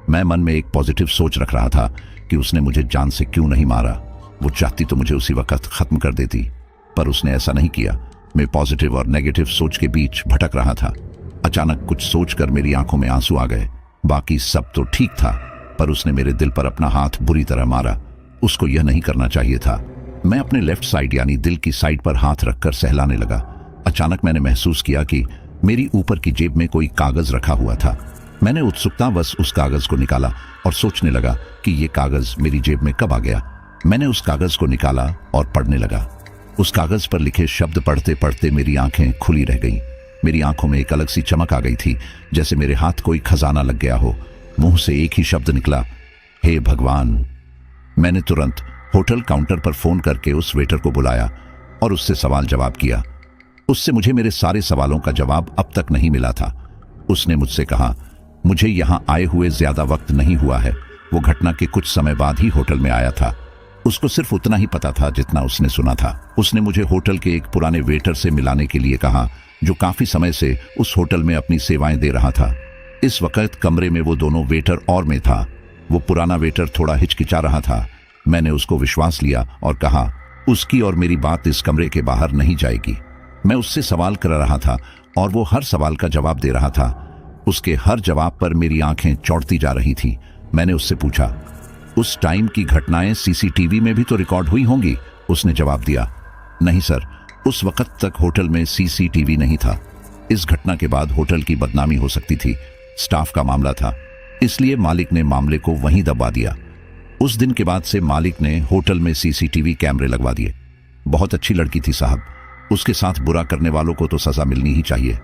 मैं मन में एक पॉजिटिव सोच रख रहा था कि उसने मुझे जान से क्यों नहीं मारा। वो चाहती तो मुझे उसी वक्त खत्म कर देती, पर उसने ऐसा नहीं किया। मैं पॉजिटिव और नेगेटिव सोच के बीच भटक रहा था। अचानक कुछ सोचकर मेरी आंखों में आंसू आ गए। बाकी सब तो ठीक था, पर उसने मेरे दिल पर अपना हाथ बुरी तरह मारा। उसको यह नहीं करना चाहिए था। मैं अपने लेफ्ट साइड यानी दिल की साइड पर हाथ रखकर सहलाने लगा। अचानक मैंने महसूस किया कि मेरी ऊपर की जेब में कोई कागज रखा हुआ था। मैंने उत्सुकतावश उस कागज को निकाला और सोचने लगा कि यह कागज मेरी जेब में कब आ गया। मैंने उस कागज को निकाला और पढ़ने लगा। उस कागज पर लिखे शब्द पढ़ते पढ़ते मेरी आंखें खुली रह गईं। मेरी आंखों में एक अलग सी चमक आ गई थी, जैसे मेरे हाथ कोई खजाना लग गया हो। मुंह से एक ही शब्द निकला, हे भगवान। मैंने तुरंत होटल काउंटर पर फोन करके उस वेटर को बुलाया और उससे सवाल जवाब किया। उससे मुझे मेरे सारे सवालों का जवाब अब तक नहीं मिला था। उसने मुझसे कहा, मुझे यहां आए हुए ज्यादा वक्त नहीं हुआ है। वो घटना के कुछ समय बाद ही होटल में आया था। उसको सिर्फ उतना ही पता था जितना उसने सुना था। उसने मुझे होटल के एक पुराने वेटर से मिलाने के लिए कहा, जो काफी समय से उस होटल में अपनी सेवाएं दे रहा था। इस वक्त कमरे में वो दोनों वेटर और मैं था। वो पुराना वेटर थोड़ा हिचकिचा रहा था। मैंने उसको विश्वास लिया और कहा, उसकी और मेरी बात इस कमरे के बाहर नहीं जाएगी। मैं उससे सवाल कर रहा था और वो हर सवाल का जवाब दे रहा था। उसके हर जवाब पर मेरी आंखें चौड़ती जा रही थी। मैंने उससे पूछा, उस टाइम की घटनाएं सीसीटीवी में भी तो रिकॉर्ड हुई होंगी? उसने जवाब दिया, नहीं सर, उस वक्त तक होटल में सीसीटीवी नहीं था। इस घटना के बाद होटल की बदनामी हो सकती थी। स्टाफ का मामला था, इसलिए मालिक ने मामले को वहीं दबा दिया। उस दिन के बाद से मालिक ने होटल में सीसीटीवी कैमरे लगवा दिए। बहुत अच्छी लड़की थी साहब, उसके साथ बुरा करने वालों को तो सजा मिलनी ही चाहिए।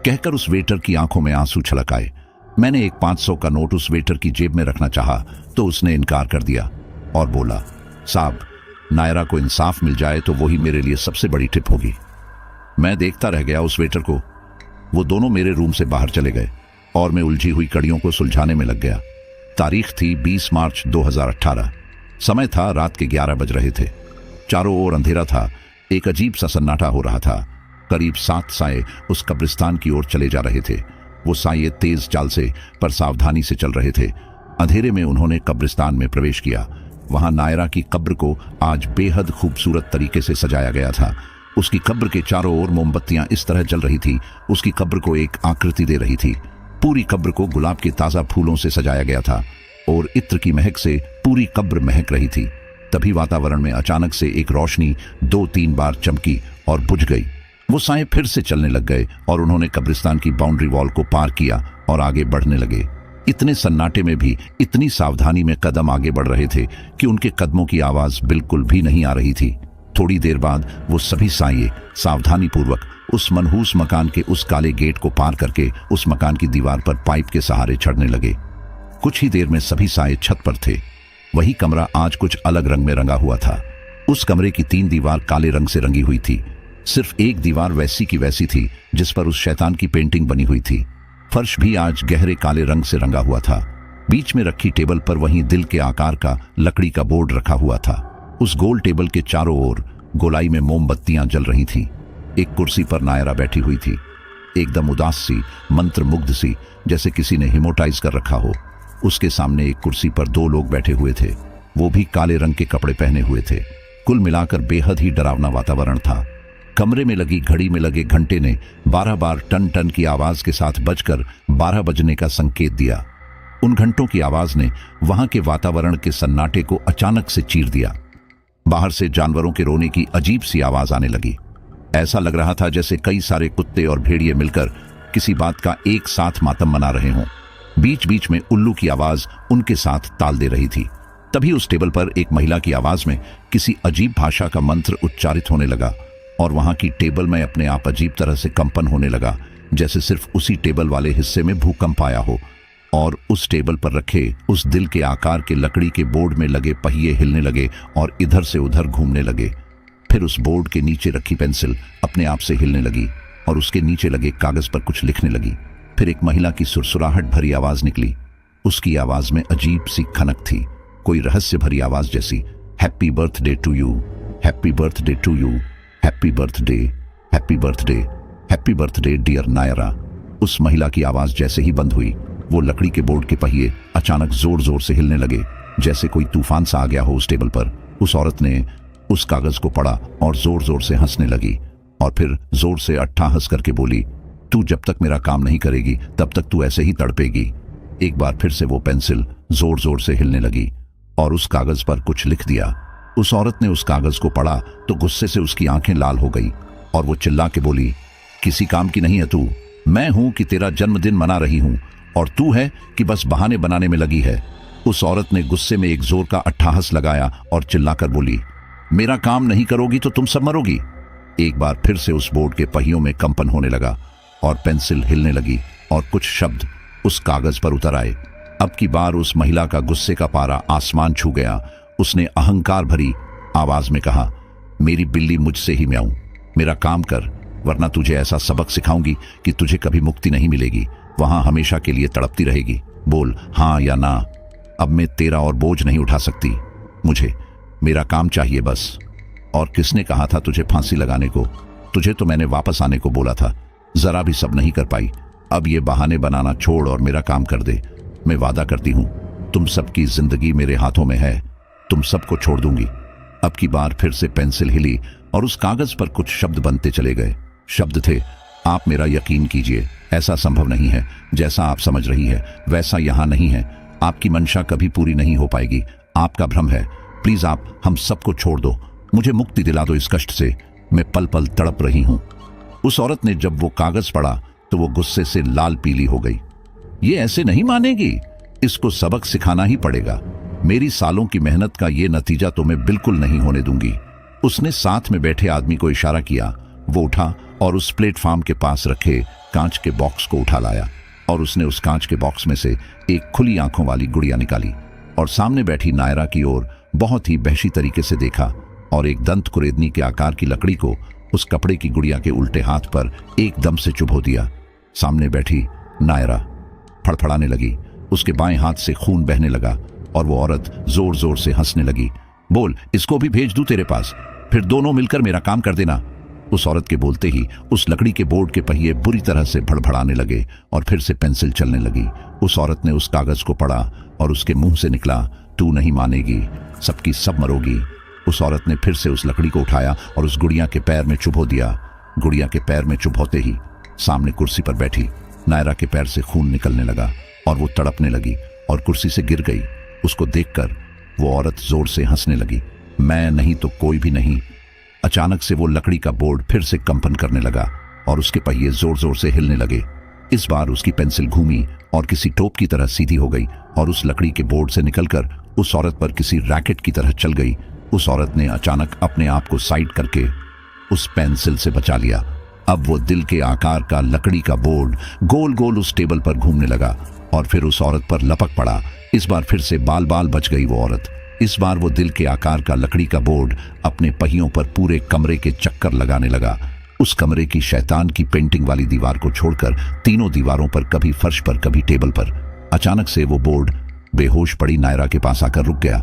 कहकर उस वेटर की आंखों में आंसू छलक आए। मैंने एक 500 का नोट उस वेटर की जेब में रखना चाहा तो उसने इनकार कर दिया और बोला, साहब, नायरा को इंसाफ मिल जाए तो वही मेरे लिए सबसे बड़ी टिप होगी। मैं देखता रह गया उस वेटर को। वो दोनों मेरे रूम से बाहर चले गए और मैं उलझी हुई कड़ियों को सुलझाने में लग गया। तारीख थी 20 मार्च 2018। समय था रात के 11 बज रहे थे। चारों ओर अंधेरा था। एक अजीब सा सन्नाटा हो रहा था। करीब 7 साए उस कब्रिस्तान की ओर चले जा रहे थे। वो साए तेज चाल से पर सावधानी से चल रहे थे। अंधेरे में उन्होंने कब्रिस्तान में प्रवेश किया। वहां नायरा की कब्र को आज बेहद खूबसूरत तरीके से सजाया गया था। उसकी कब्र के चारों ओर मोमबत्तियां इस तरह जल रही थी, उसकी कब्र को एक आकृति दे रही थी। पूरी कब्र को गुलाब के ताजा फूलों से सजाया गया था और इत्र की महक से पूरी कब्र महक रही थी। तभी वातावरण में अचानक से एक रोशनी 2-3 बार चमकी और बुझ गई। वो साए फिर से चलने लग गए और उन्होंने कब्रिस्तान की बाउंड्री वॉल को पार किया और आगे बढ़ने लगे। इतने सन्नाटे में भी इतनी सावधानी में कदम आगे बढ़ रहे थे कि उनके कदमों की आवाज बिल्कुल भी नहीं आ रही थी। थोड़ी देर बाद वो सभी साए सावधानी पूर्वक उस मनहूस मकान के उस काले गेट को पार करके उस मकान की दीवार पर पाइप के सहारे चढ़ने लगे। कुछ ही देर में सभी साए छत पर थे। वही कमरा आज कुछ अलग रंग में रंगा हुआ था। उस कमरे की 3 दीवार काले रंग से रंगी हुई थी। सिर्फ एक दीवार वैसी की वैसी थी जिस पर उस शैतान की पेंटिंग बनी हुई थी। फर्श भी आज गहरे काले रंग से रंगा हुआ था। बीच में रखी टेबल पर वहीं दिल के आकार का लकड़ी का बोर्ड रखा हुआ था। उस गोल टेबल के चारों ओर गोलाई में मोमबत्तियां जल रही थीं। एक कुर्सी पर नायरा बैठी हुई थी, एकदम उदास सी, मंत्रमुग्ध सी, जैसे किसी ने हिप्नोटाइज कर रखा हो। उसके सामने एक कुर्सी पर दो लोग बैठे हुए थे, वो भी काले रंग के कपड़े पहने हुए थे। कुल मिलाकर बेहद ही डरावना वातावरण था। कमरे में लगी घड़ी में लगे घंटे ने 12 बार टन टन की आवाज के साथ बजकर 12 बजने का संकेत दिया। उन घंटों की आवाज ने वहां के वातावरण के सन्नाटे को अचानक से चीर दिया। बाहर से जानवरों के रोने की अजीब सी आवाज आने लगी। ऐसा लग रहा था जैसे कई सारे कुत्ते और भेड़िए मिलकर किसी बात का एक साथ मातम मना रहे हों। बीच बीच में उल्लू की आवाज उनके साथ ताल दे रही थी। तभी उस टेबल पर एक महिला की आवाज में किसी अजीब भाषा का मंत्र उच्चारित होने लगा और वहां की टेबल में अपने आप अजीब तरह से कंपन होने लगा, जैसे सिर्फ उसी टेबल वाले हिस्से में भूकंप आया हो। और उस टेबल पर रखे उस दिल के आकार के लकड़ी के बोर्ड में लगे पहिए हिलने लगे और इधर से उधर घूमने लगे। फिर उस बोर्ड के नीचे रखी पेंसिल अपने आप से हिलने लगी और उसके नीचे लगे कागज पर कुछ लिखने लगी। फिर एक महिला की सुरसुराहट भरी आवाज निकली। उसकी आवाज में अजीब सी खनक थी, कोई रहस्य भरी आवाज जैसी। Happy birthday to you, happy birthday to you, happy birthday, happy birthday, happy birthday dear Nayra. उस महिला की आवाज जैसे ही बंद हुई, वो लकड़ी के बोर्ड के पहिए अचानक जोर जोर से हिलने लगे, जैसे कोई तूफान सा आ गया हो उस टेबल पर। उस औरत ने उस कागज को पढ़ा और जोर जोर से हंसने लगी और फिर जोर से अट्ठाहस करके बोली, तू जब तक मेरा काम नहीं करेगी तब तक तू ऐसे ही तड़पेगी। एक बार फिर से वो पेंसिल जोर जोर से हिलने लगी और उस कागज पर कुछ लिख दिया। उस औरत ने उस कागज को पढ़ा तो गुस्से से उसकी आंखें लाल हो गई और वो चिल्ला के बोली, किसी काम की नहीं है तू। मैं हूं कि तेरा जन्मदिन मना रही हूं और तू है कि बस बहाने बनाने में लगी है। उस औरत ने गुस्से में एक जोर का अट्ठाहस लगाया और चिल्लाकर बोली, मेरा काम नहीं करोगी तो तुम सब मरोगी। एक बार फिर से उस बोर्ड के पहियों में कंपन होने लगा और पेंसिल हिलने लगी और कुछ शब्द उस कागज पर उतर आए। अब की बार उस महिला का गुस्से का पारा आसमान छू गया। उसने अहंकार भरी आवाज में कहा, मेरी बिल्ली मुझसे ही म्याऊं, मेरा काम कर, वरना तुझे ऐसा सबक सिखाऊंगी कि तुझे कभी मुक्ति नहीं मिलेगी, वहां हमेशा के लिए तड़पती रहेगी। बोल हाँ या ना। अब मैं तेरा और बोझ नहीं उठा सकती, मुझे मेरा काम चाहिए बस। और किसने कहा था तुझे फांसी लगाने को? तुझे तो मैंने वापस आने को बोला था, जरा भी सब नहीं कर पाई। अब ये बहाने बनाना छोड़ और मेरा काम कर दे। मैं वादा करती हूं, तुम सबकी जिंदगी मेरे हाथों में है, तुम सबको छोड़ दूंगी। अब की बार फिर से पेंसिल हिली और उस कागज पर कुछ शब्द बनते चले गए। शब्द थे, आप मेरा यकीन कीजिए, ऐसा संभव नहीं है, जैसा आप समझ रही है वैसा यहां नहीं है, आपकी मंशा कभी पूरी नहीं हो पाएगी, आपका भ्रम है, प्लीज आप हम सबको छोड़ दो, मुझे मुक्ति दिला दो इस कष्ट से, मैं पल पल तड़प रही हूं। उस औरत ने जब वो कागज पढ़ा तो वो गुस्से से लाल पीली हो गई। ये ऐसे नहीं मानेगी, इसको सबक सिखाना ही पड़ेगा, मेरी सालों की मेहनत का ये नतीजा तो मैं बिल्कुल नहीं होने दूंगी। उसने साथ में बैठे आदमी को इशारा किया, वो उठा और उस प्लेटफॉर्म के पास रखे कांच के बॉक्स को उठा लाया और उसने उस कांच के बॉक्स में से एक खुली आंखों वाली गुड़िया निकाली और सामने बैठी नायरा की ओर बहुत ही बहशी तरीके से देखा और एक दंत कुरेदनी के आकार की लकड़ी को उस कपड़े की गुड़िया के उल्टे हाथ पर एकदम से चुभो दिया। सामने बैठी नायरा फड़फड़ाने लगी, उसके बाएं हाथ से खून बहने लगा और वो औरत जोर जोर से हंसने लगी। बोल, इसको भी भेज दूं तेरे पास, फिर दोनों मिलकर मेरा काम कर देना। उस औरत के बोलते ही उस लकड़ी के बोर्ड के पहिए बुरी तरह से भड़भड़ाने लगे और फिर से पेंसिल चलने लगी। उस औरत ने उस कागज को पढ़ा और उसके मुंह से निकला, तू नहीं मानेगी, सबकी सब मरोगी। उस औरत ने फिर से उस लकड़ी को उठाया और उस गुड़िया के पैर में चुभो दिया। गुड़िया के पैर में चुभोते ही सामने कुर्सी पर बैठी नायरा के पैर से खून निकलने लगा और वो तड़पने लगी और कुर्सी से गिर गई। उसको देखकर वो औरत जोर से हंसने लगी, मैं नहीं तो कोई भी नहीं। अचानक से वो लकड़ी का बोर्ड फिर से कंपन करने लगा और उसके पहिए जोर जोर से हिलने लगे। इस बार उसकी पेंसिल घूमी और किसी टोप की तरह सीधी हो गई और उस लकड़ी के बोर्ड से निकलकर उस औरत पर किसी रैकेट की तरह चल गई। उस औरत ने अचानक अपने आप को साइड करके उस पेंसिल से बचा लिया। अब वो दिल के आकार का लकड़ी का बोर्ड गोल गोल उस टेबल पर घूमने लगा और फिर उस औरत पर लपक पड़ा। इस बार फिर से बाल बाल बच गई वो औरत। इस बार वो दिल के आकार का लकड़ी का बोर्ड अपने पहियों पर पूरे कमरे के चक्कर लगाने लगा। उस कमरे की शैतान की पेंटिंग वाली दीवार को छोड़कर तीनों दीवारों पर, कभी फर्श पर कभी टेबल पर। अचानक से वो बोर्ड बेहोश पड़ी नायरा के पास आकर रुक गया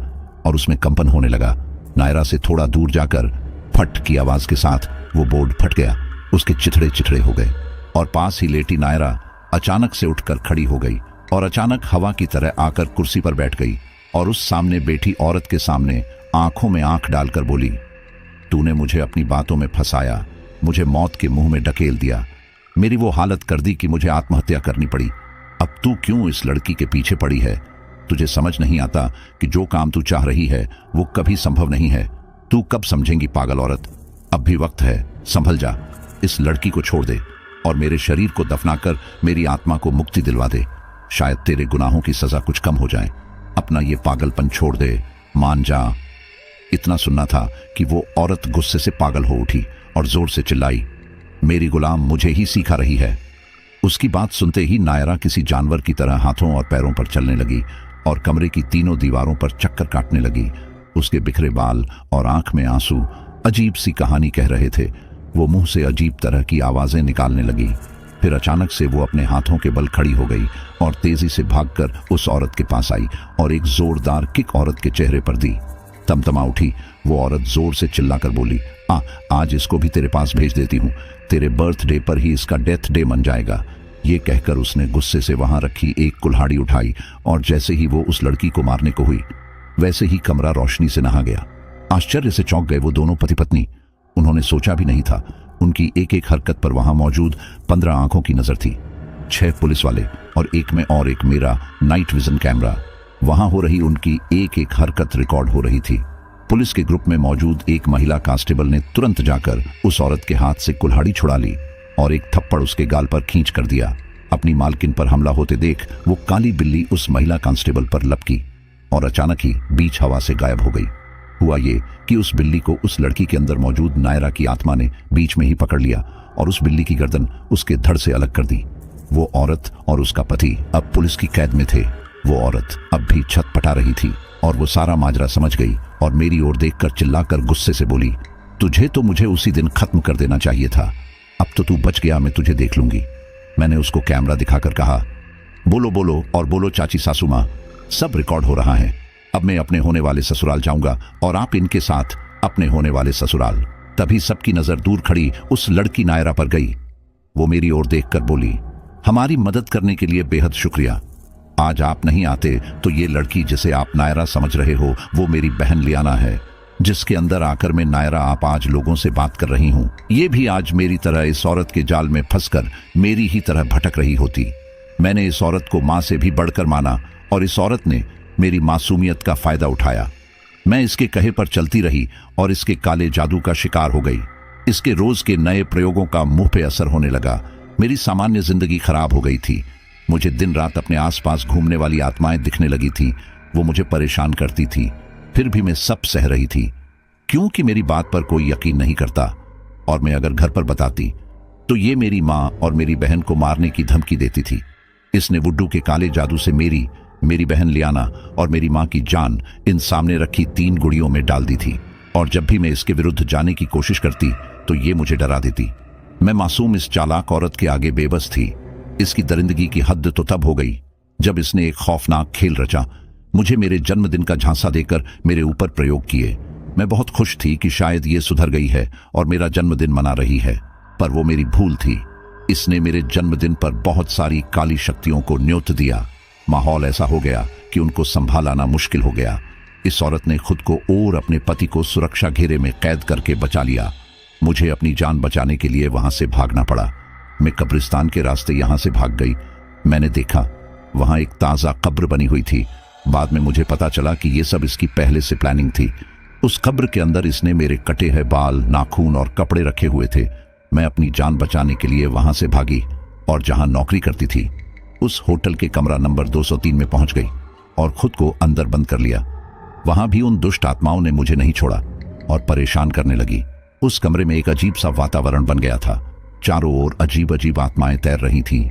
और उसमें कंपन होने लगा। नायरा से थोड़ा दूर जाकर फट की आवाज के साथ वो बोर्ड फट गया, उसके चिथड़े चिथड़े हो गए और पास ही लेटी नायरा अचानक से उठकर खड़ी हो गई और अचानक हवा की तरह आकर कुर्सी पर बैठ गई और उस सामने बैठी औरत के सामने आंखों में आंख डालकर बोली, तूने मुझे अपनी बातों में फंसाया, मुझे मौत के मुंह में ढकेल दिया, मेरी वो हालत कर दी कि मुझे आत्महत्या करनी पड़ी। अब तू क्यों इस लड़की के पीछे पड़ी है? तुझे समझ नहीं आता कि जो काम तू चाह रही है वो कभी संभव नहीं है। तू कब समझेंगी पागल औरत? अब भी वक्त है, संभल जा। इस लड़की को छोड़ दे और मेरे शरीर को दफनाकर मेरी आत्मा को मुक्ति दिलवा दे। शायद तेरे गुनाहों की सजा कुछ कम हो जाए। अपना ये पागलपन छोड़ दे, मान जा। इतना सुनना था कि वो औरत गुस्से से पागल हो उठी और जोर से चिल्लाई, मेरी गुलाम मुझे ही सिखा रही है। उसकी बात सुनते ही नायरा किसी जानवर की तरह हाथों और पैरों पर चलने लगी और कमरे की तीनों दीवारों पर चक्कर काटने लगी। उसके बिखरे बाल और आंख में आंसू अजीब सी कहानी कह रहे थे। वो मुंह से अजीब तरह की आवाजें निकालने लगी। फिर अचानक से वो अपने हाथों के बल खड़ी हो गई और तेजी से भागकर उस औरत के पास आई और एक जोरदार किक औरत के चेहरे पर दी। तमतमा उठी वो औरत जोर से चिल्लाकर बोली, आज इसको भी तेरे पास भेज देती हूँ, तेरे बर्थडे पर ही इसका डेथ डे मन जाएगा। ये कहकर उसने गुस्से से वहां रखी एक कुल्हाड़ी उठाई और जैसे ही वो उस लड़की को मारने को हुई वैसे ही कमरा रोशनी से नहा गया। आश्चर्य से चौंक गए वो दोनों पति पत्नी। उन्होंने सोचा भी नहीं था। उनकी एक एक हरकत पर वहां मौजूद 15 आंखों की नजर थी, 6 पुलिस वाले और एक में और एक मेरा नाइट विजन कैमरा। वहां हो रही उनकी एक एक हरकत रिकॉर्ड हो रही थी। पुलिस के ग्रुप में मौजूद एक महिला कांस्टेबल ने तुरंत जाकर उस औरत के हाथ से कुल्हाड़ी छुड़ा ली और एक थप्पड़ उसके गाल पर खींच कर दिया। अपनी मालकिन पर हमला होते देख वो काली बिल्ली उस महिला कांस्टेबल पर लपकी और अचानक ही बीच हवा से गायब हो गई। हुआ ये कि उस बिल्ली को उस लड़की के अंदर मौजूद नायरा की आत्मा ने बीच में ही पकड़ लिया और उस बिल्ली की गर्दन उसके धड़ से अलग कर दी। वो औरत और उसका पति अब पुलिस की कैद में थे। वो औरत अब भी छटपटा रही थी और वो सारा माजरा समझ गई और मेरी ओर देखकर चिल्लाकर गुस्से से बोली, तुझे तो मुझे उसी दिन खत्म कर देना चाहिए था। अब तो तू बच गया, मैं तुझे देख लूंगी। मैंने उसको कैमरा दिखाकर कहा, बोलो बोलो और बोलो चाची सासू माँ, सब रिकॉर्ड हो रहा है। अब मैं अपने होने वाले ससुराल जाऊंगा और आप इनके साथ अपने होने वाले ससुराल। तभी सबकी नजर दूर खड़ी उस लड़की नायरा पर गई। वो मेरी ओर देखकर बोली, हमारी मदद करने के लिए बेहद शुक्रिया। आज आप नहीं आते तो ये लड़की जिसे आप नायरा समझ रहे हो वो मेरी बहन लियाना है, जिसके अंदर आकर मैं नायरा आप आज लोगों से बात कर रही हूं। ये भी आज मेरी तरह इस औरत के जाल में फंसकर मेरी ही तरह भटक रही होती। मैंने इस औरत को मां से भी बढ़कर माना और इस औरत ने मेरी मासूमियत का फायदा उठाया। मैं इसके कहे पर चलती रही और इसके काले जादू का शिकार हो गई। इसके रोज के नए प्रयोगों का मुंह पे असर होने लगा। मेरी सामान्य जिंदगी खराब हो गई थी। मुझे दिन रात अपने आसपास घूमने वाली आत्माएं दिखने लगी थी। वो मुझे परेशान करती थी, फिर भी मैं सब सह रही थी क्योंकि मेरी बात पर कोई यकीन नहीं करता और मैं अगर घर पर बताती तो ये मेरी माँ और मेरी बहन को मारने की धमकी देती थी। इसने वुड्डू के काले जादू से मेरी बहन लियाना और मेरी माँ की जान इन सामने रखी 3 गुड़ियों में डाल दी थी और जब भी मैं इसके विरुद्ध जाने की कोशिश करती तो ये मुझे डरा देती। मैं मासूम इस चालाक औरत के आगे बेबस थी। इसकी दरिंदगी की हद तो तब हो गई जब इसने एक खौफनाक खेल रचा। मुझे मेरे जन्मदिन का झांसा देकर मेरे ऊपर प्रयोग किए। मैं बहुत खुश थी कि शायद ये सुधर गई है और मेरा जन्मदिन मना रही है, पर वो मेरी भूल थी। इसने मेरे जन्मदिन पर बहुत सारी काली शक्तियों को न्योत दिया। माहौल ऐसा हो गया कि उनको संभालना मुश्किल हो गया। इस औरत ने खुद को और अपने पति को सुरक्षा घेरे में कैद करके बचा लिया। मुझे अपनी जान बचाने के लिए वहां से भागना पड़ा। मैं कब्रिस्तान के रास्ते यहां से भाग गई। मैंने देखा वहां एक ताजा कब्र बनी हुई थी। बाद में मुझे पता चला कि यह सब इसकी पहले से प्लानिंग थी। उस कब्र के अंदर इसने मेरे कटे हुए बाल, नाखून और कपड़े रखे हुए थे। मैं अपनी जान बचाने के लिए वहां से भागी और जहां नौकरी करती थी उस होटल के कमरा नंबर 203 में पहुंच गई और खुद को अंदर बंद कर लिया। वहां भी उन दुष्ट आत्माओं ने मुझे नहीं छोड़ा और परेशान करने लगी। उस कमरे में एक अजीब सा वातावरण बन गया था। चारों ओर अजीब अजीब आत्माएं तैर रही थीं।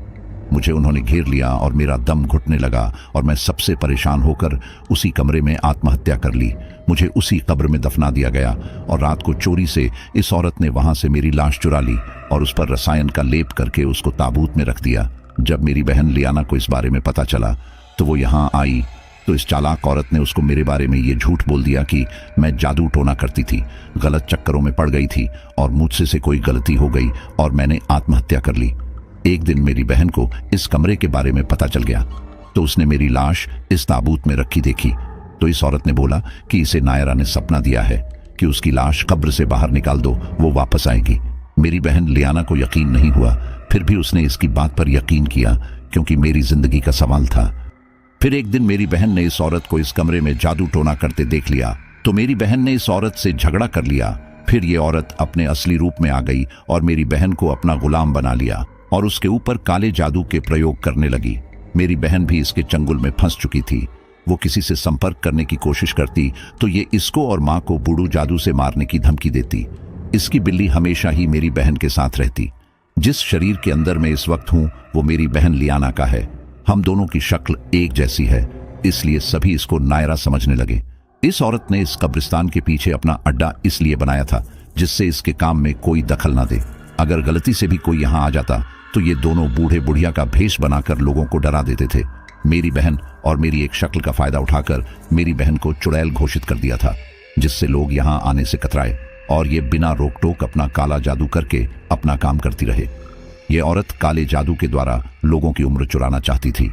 मुझे उन्होंने घेर लिया और मेरा दम घुटने लगा और मैं सबसे परेशान होकर उसी कमरे में आत्महत्या कर ली। मुझे उसी कब्र में दफना दिया गया और रात को चोरी से इस औरत ने वहां से मेरी लाश चुरा ली और उस पर रसायन का लेप करके उसको ताबूत में रख दिया। जब मेरी बहन लियाना को इस बारे में पता चला तो वो यहाँ आई तो इस चालाक औरत ने उसको मेरे बारे में ये झूठ बोल दिया कि मैं जादू टोना करती थी, गलत चक्करों में पड़ गई थी और मुझसे से कोई गलती हो गई और मैंने आत्महत्या कर ली। एक दिन मेरी बहन को इस कमरे के बारे में पता चल गया तो उसने मेरी लाश इस ताबूत में रखी देखी तो इस औरत ने बोला कि इसे नायरा ने सपना दिया है कि उसकी लाश कब्र से बाहर निकाल दो, वो वापस आएगी। मेरी बहन लियाना को यकीन नहीं हुआ, फिर भी उसने इसकी बात पर यकीन किया क्योंकि मेरी जिंदगी का सवाल था। फिर एक दिन मेरी बहन ने इस औरत को इस कमरे में जादू टोना करते देख लिया तो मेरी बहन ने इस औरत से झगड़ा कर लिया। फिर ये औरत अपने असली रूप में आ गई और मेरी बहन को अपना गुलाम बना लिया और उसके ऊपर काले जादू के प्रयोग करने लगी। मेरी बहन भी इसके चंगुल में फंस चुकी थी। वो किसी से संपर्क करने की कोशिश करती तो ये इसको और माँ को बूढ़ू जादू से मारने की धमकी देती। इसकी बिल्ली हमेशा ही मेरी बहन के साथ रहती। जिस शरीर के अंदर मैं इस वक्त हूँ वो मेरी बहन लियाना का है। हम दोनों की शक्ल एक जैसी है, इसलिए सभी इसको नायरा समझने लगे। इस औरत ने इस कब्रिस्तान के पीछे अपना अड्डा इसलिए बनाया था जिससे इसके काम में कोई दखल ना दे। अगर गलती से भी कोई यहाँ आ जाता तो ये दोनों बूढ़े बुढ़िया का भेष बनाकर लोगों को डरा देते थे। मेरी बहन और मेरी एक शक्ल का फायदा उठाकर मेरी बहन को चुड़ैल घोषित कर दिया था जिससे लोग यहाँ आने से कतराए और ये बिना रोक टोक अपना काला जादू करके अपना काम करती रहे। ये औरत काले जादू के द्वारा लोगों की उम्र चुराना चाहती थी।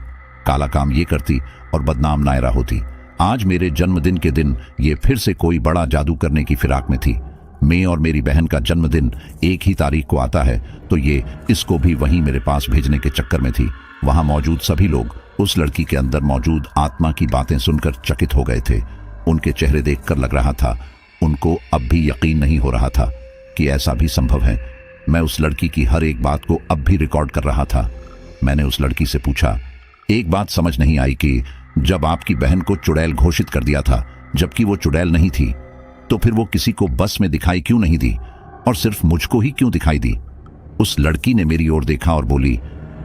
काला काम ये करती और बदनाम नायरा होती। आज मेरे जन्मदिन के दिन ये फिर से कोई बड़ा जादू करने की फिराक में थी। मैं और मेरी बहन का जन्मदिन एक ही तारीख को आता है तो ये इसको भी वहीं मेरे पास भेजने के चक्कर में थी। वहां मौजूद सभी लोग उस लड़की के अंदर मौजूद आत्मा की बातें सुनकर चकित हो गए थे। उनके चेहरे देखकर लग रहा था उनको अब भी यकीन नहीं हो रहा था कि ऐसा भी संभव है। मैं उस लड़की की हर एक बात को अब भी रिकॉर्ड कर रहा था। मैंने उस लड़की से पूछा, एक बात समझ नहीं आई कि जब आपकी बहन को चुड़ैल घोषित कर दिया था जबकि वो चुड़ैल नहीं थी तो फिर वो किसी को बस में दिखाई क्यों नहीं दी और सिर्फ मुझको ही क्यों दिखाई दी? उस लड़की ने मेरी ओर देखा और बोली,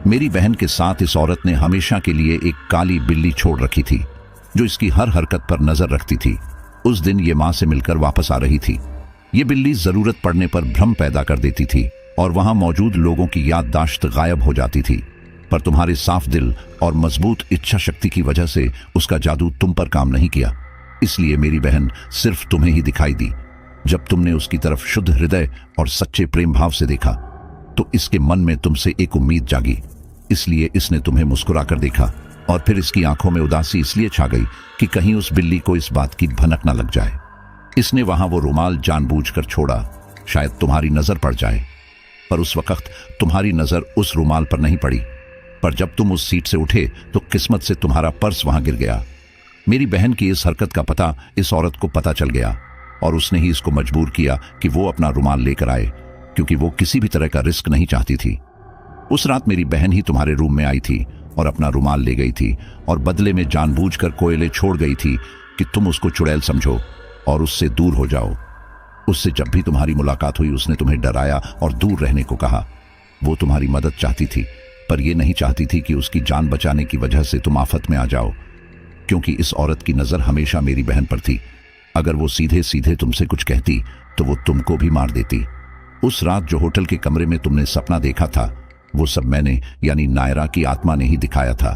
मेरी बहन के साथ इस औरत ने हमेशा के लिए एक काली बिल्ली छोड़ रखी थी जो इसकी हर हरकत पर नजर रखती थी। उस दिन ये मां से मिलकर वापस आ रही थी। ये बिल्ली जरूरत पड़ने पर भ्रम पैदा कर देती थी और वहां मौजूद लोगों की याददाश्त गायब हो जाती थी, पर तुम्हारे साफ दिल और मजबूत इच्छा शक्ति की वजह से उसका जादू तुम पर काम नहीं किया। इसलिए मेरी बहन सिर्फ तुम्हें ही दिखाई दी। जब तुमने उसकी तरफ शुद्ध हृदय और सच्चे प्रेम भाव से देखा तो इसके मन में तुमसे एक उम्मीद जागी, इसलिए इसने तुम्हें मुस्कुराकर देखा और फिर इसकी आंखों में उदासी इसलिए छा गई कि कहीं उस बिल्ली को इस बात की भनक न लग जाए। इसने वहां वो रुमाल जानबूझकर छोड़ा, शायद तुम्हारी नजर पड़ जाए, पर उस वक्त तुम्हारी नजर उस रुमाल पर नहीं पड़ी। पर जब तुम उस सीट से उठे तो किस्मत से तुम्हारा पर्स वहां गिर गया। मेरी बहन की इस हरकत का पता इस औरत को पता चल गया और उसने ही इसको मजबूर किया कि वो अपना रुमाल लेकर आए, क्योंकि वो किसी भी तरह का रिस्क नहीं चाहती थी। उस रात मेरी बहन ही तुम्हारे रूम में आई थी और अपना रुमाल ले गई थी और बदले में जानबूझकर कोयले छोड़ गई थी कि तुम उसको चुड़ैल समझो और उससे दूर हो जाओ। उससे जब भी तुम्हारी मुलाकात हुई उसने तुम्हें डराया और दूर रहने को कहा। वो तुम्हारी मदद चाहती थी, पर यह नहीं चाहती थी कि उसकी जान बचाने की वजह से तुम आफत में आ जाओ, क्योंकि इस औरत की नजर हमेशा मेरी बहन पर थी। अगर वो सीधे सीधे तुमसे कुछ कहती तो वो तुमको भी मार देती। उस रात जो होटल के कमरे में तुमने सपना देखा था वो सब मैंने यानी नायरा की आत्मा ने ही दिखाया था।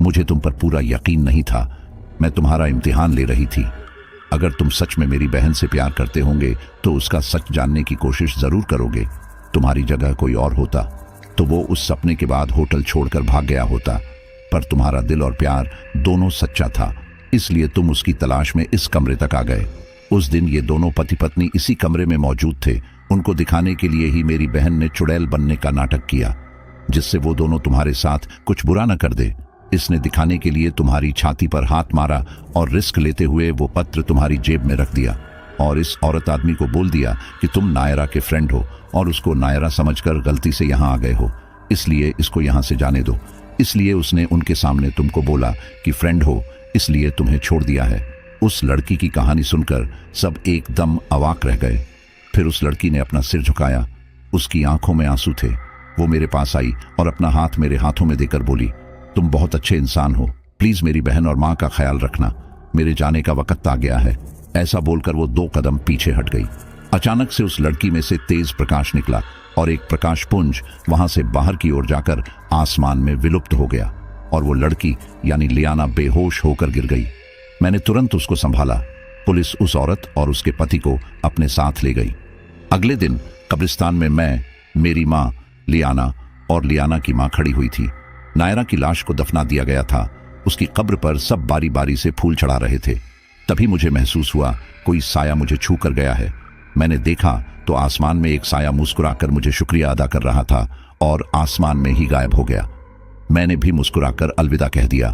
मुझे तुम पर पूरा यकीन नहीं था। मैं तुम्हारा इम्तिहान ले रही थी। अगर तुम सच में मेरी बहन से प्यार करते होंगे तो उसका सच जानने की कोशिश जरूर करोगे। तुम्हारी जगह कोई और होता तो वो उस सपने के बाद होटल छोड़कर भाग गया होता, पर तुम्हारा दिल और प्यार दोनों सच्चा था, इसलिए तुम उसकी तलाश में इस कमरे तक आ गए। उस दिन ये दोनों पति पत्नी इसी कमरे में मौजूद थे। उनको दिखाने के लिए ही मेरी बहन ने चुड़ैल बनने का नाटक किया, जिससे वो दोनों तुम्हारे साथ कुछ बुरा न कर दे। इसने दिखाने के लिए तुम्हारी छाती पर हाथ मारा और रिस्क लेते हुए वो पत्र तुम्हारी जेब में रख दिया और इस औरत आदमी को बोल दिया कि तुम नायरा के फ्रेंड हो और उसको नायरा समझकर गलती से यहाँ आ गए हो, इसलिए इसको यहाँ से जाने दो। इसलिए उसने उनके सामने तुमको बोला कि फ्रेंड हो, इसलिए तुम्हें छोड़ दिया है। उस लड़की की कहानी सुनकर सब एकदम अवाक रह गए। फिर उस लड़की ने अपना सिर झुकाया, उसकी आंखों में आंसू थे। वो मेरे पास आई और अपना हाथ मेरे हाथों में देकर बोली, तुम बहुत अच्छे इंसान हो, प्लीज मेरी बहन और माँ का ख्याल रखना, मेरे जाने का वक्त आ गया है। ऐसा बोलकर वो 2 कदम पीछे हट गई। अचानक से उस लड़की में से तेज प्रकाश निकला और एक प्रकाश पुंज वहां से बाहर की ओर जाकर आसमान में विलुप्त हो गया। और वो लड़की यानी लियाना बेहोश होकर गिर गई। मैंने तुरंत उसको संभाला। पुलिस उस औरत और उसके पति को अपने साथ ले गई। अगले दिन कब्रिस्तान में मैं, मेरी माँ लियाना और लियाना की माँ खड़ी हुई थी। नायरा की लाश को दफना दिया गया था। उसकी कब्र पर सब बारी बारी से फूल चढ़ा रहे थे। तभी मुझे महसूस हुआ कोई साया मुझे छू कर गया है। मैंने देखा तो आसमान में एक साया मुस्कुराकर मुझे शुक्रिया अदा कर रहा था और आसमान में ही गायब हो गया। मैंने भी मुस्कुराकर अलविदा कह दिया।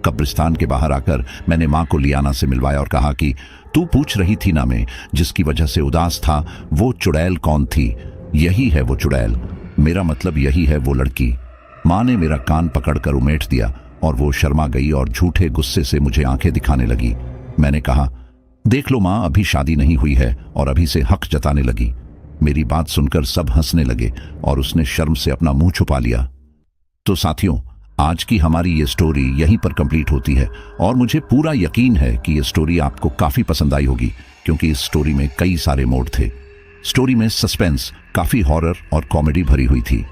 कब्रिस्तान के बाहर आकर मैंने माँ को लियाना से मिलवाया और कहा कि तू पूछ रही थी ना, मैं जिसकी वजह से उदास था, वो चुड़ैल कौन थी? यही है वो चुड़ैल, मेरा मतलब यही है वो लड़की। माँ ने मेरा कान पकड़कर उमेट दिया और वो शर्मा गई और झूठे गुस्से से मुझे आंखें दिखाने लगी। मैंने कहा, देख लो माँ, अभी शादी नहीं हुई है और अभी से हक जताने लगी। मेरी बात सुनकर सब हंसने लगे और उसने शर्म से अपना मुंह छुपा लिया। तो साथियों, आज की हमारी ये स्टोरी यहीं पर कंप्लीट होती है और मुझे पूरा यकीन है कि ये स्टोरी आपको काफी पसंद आई होगी, क्योंकि इस स्टोरी में कई सारे मोड़ थे। स्टोरी में सस्पेंस, काफी हॉरर और कॉमेडी भरी हुई थी।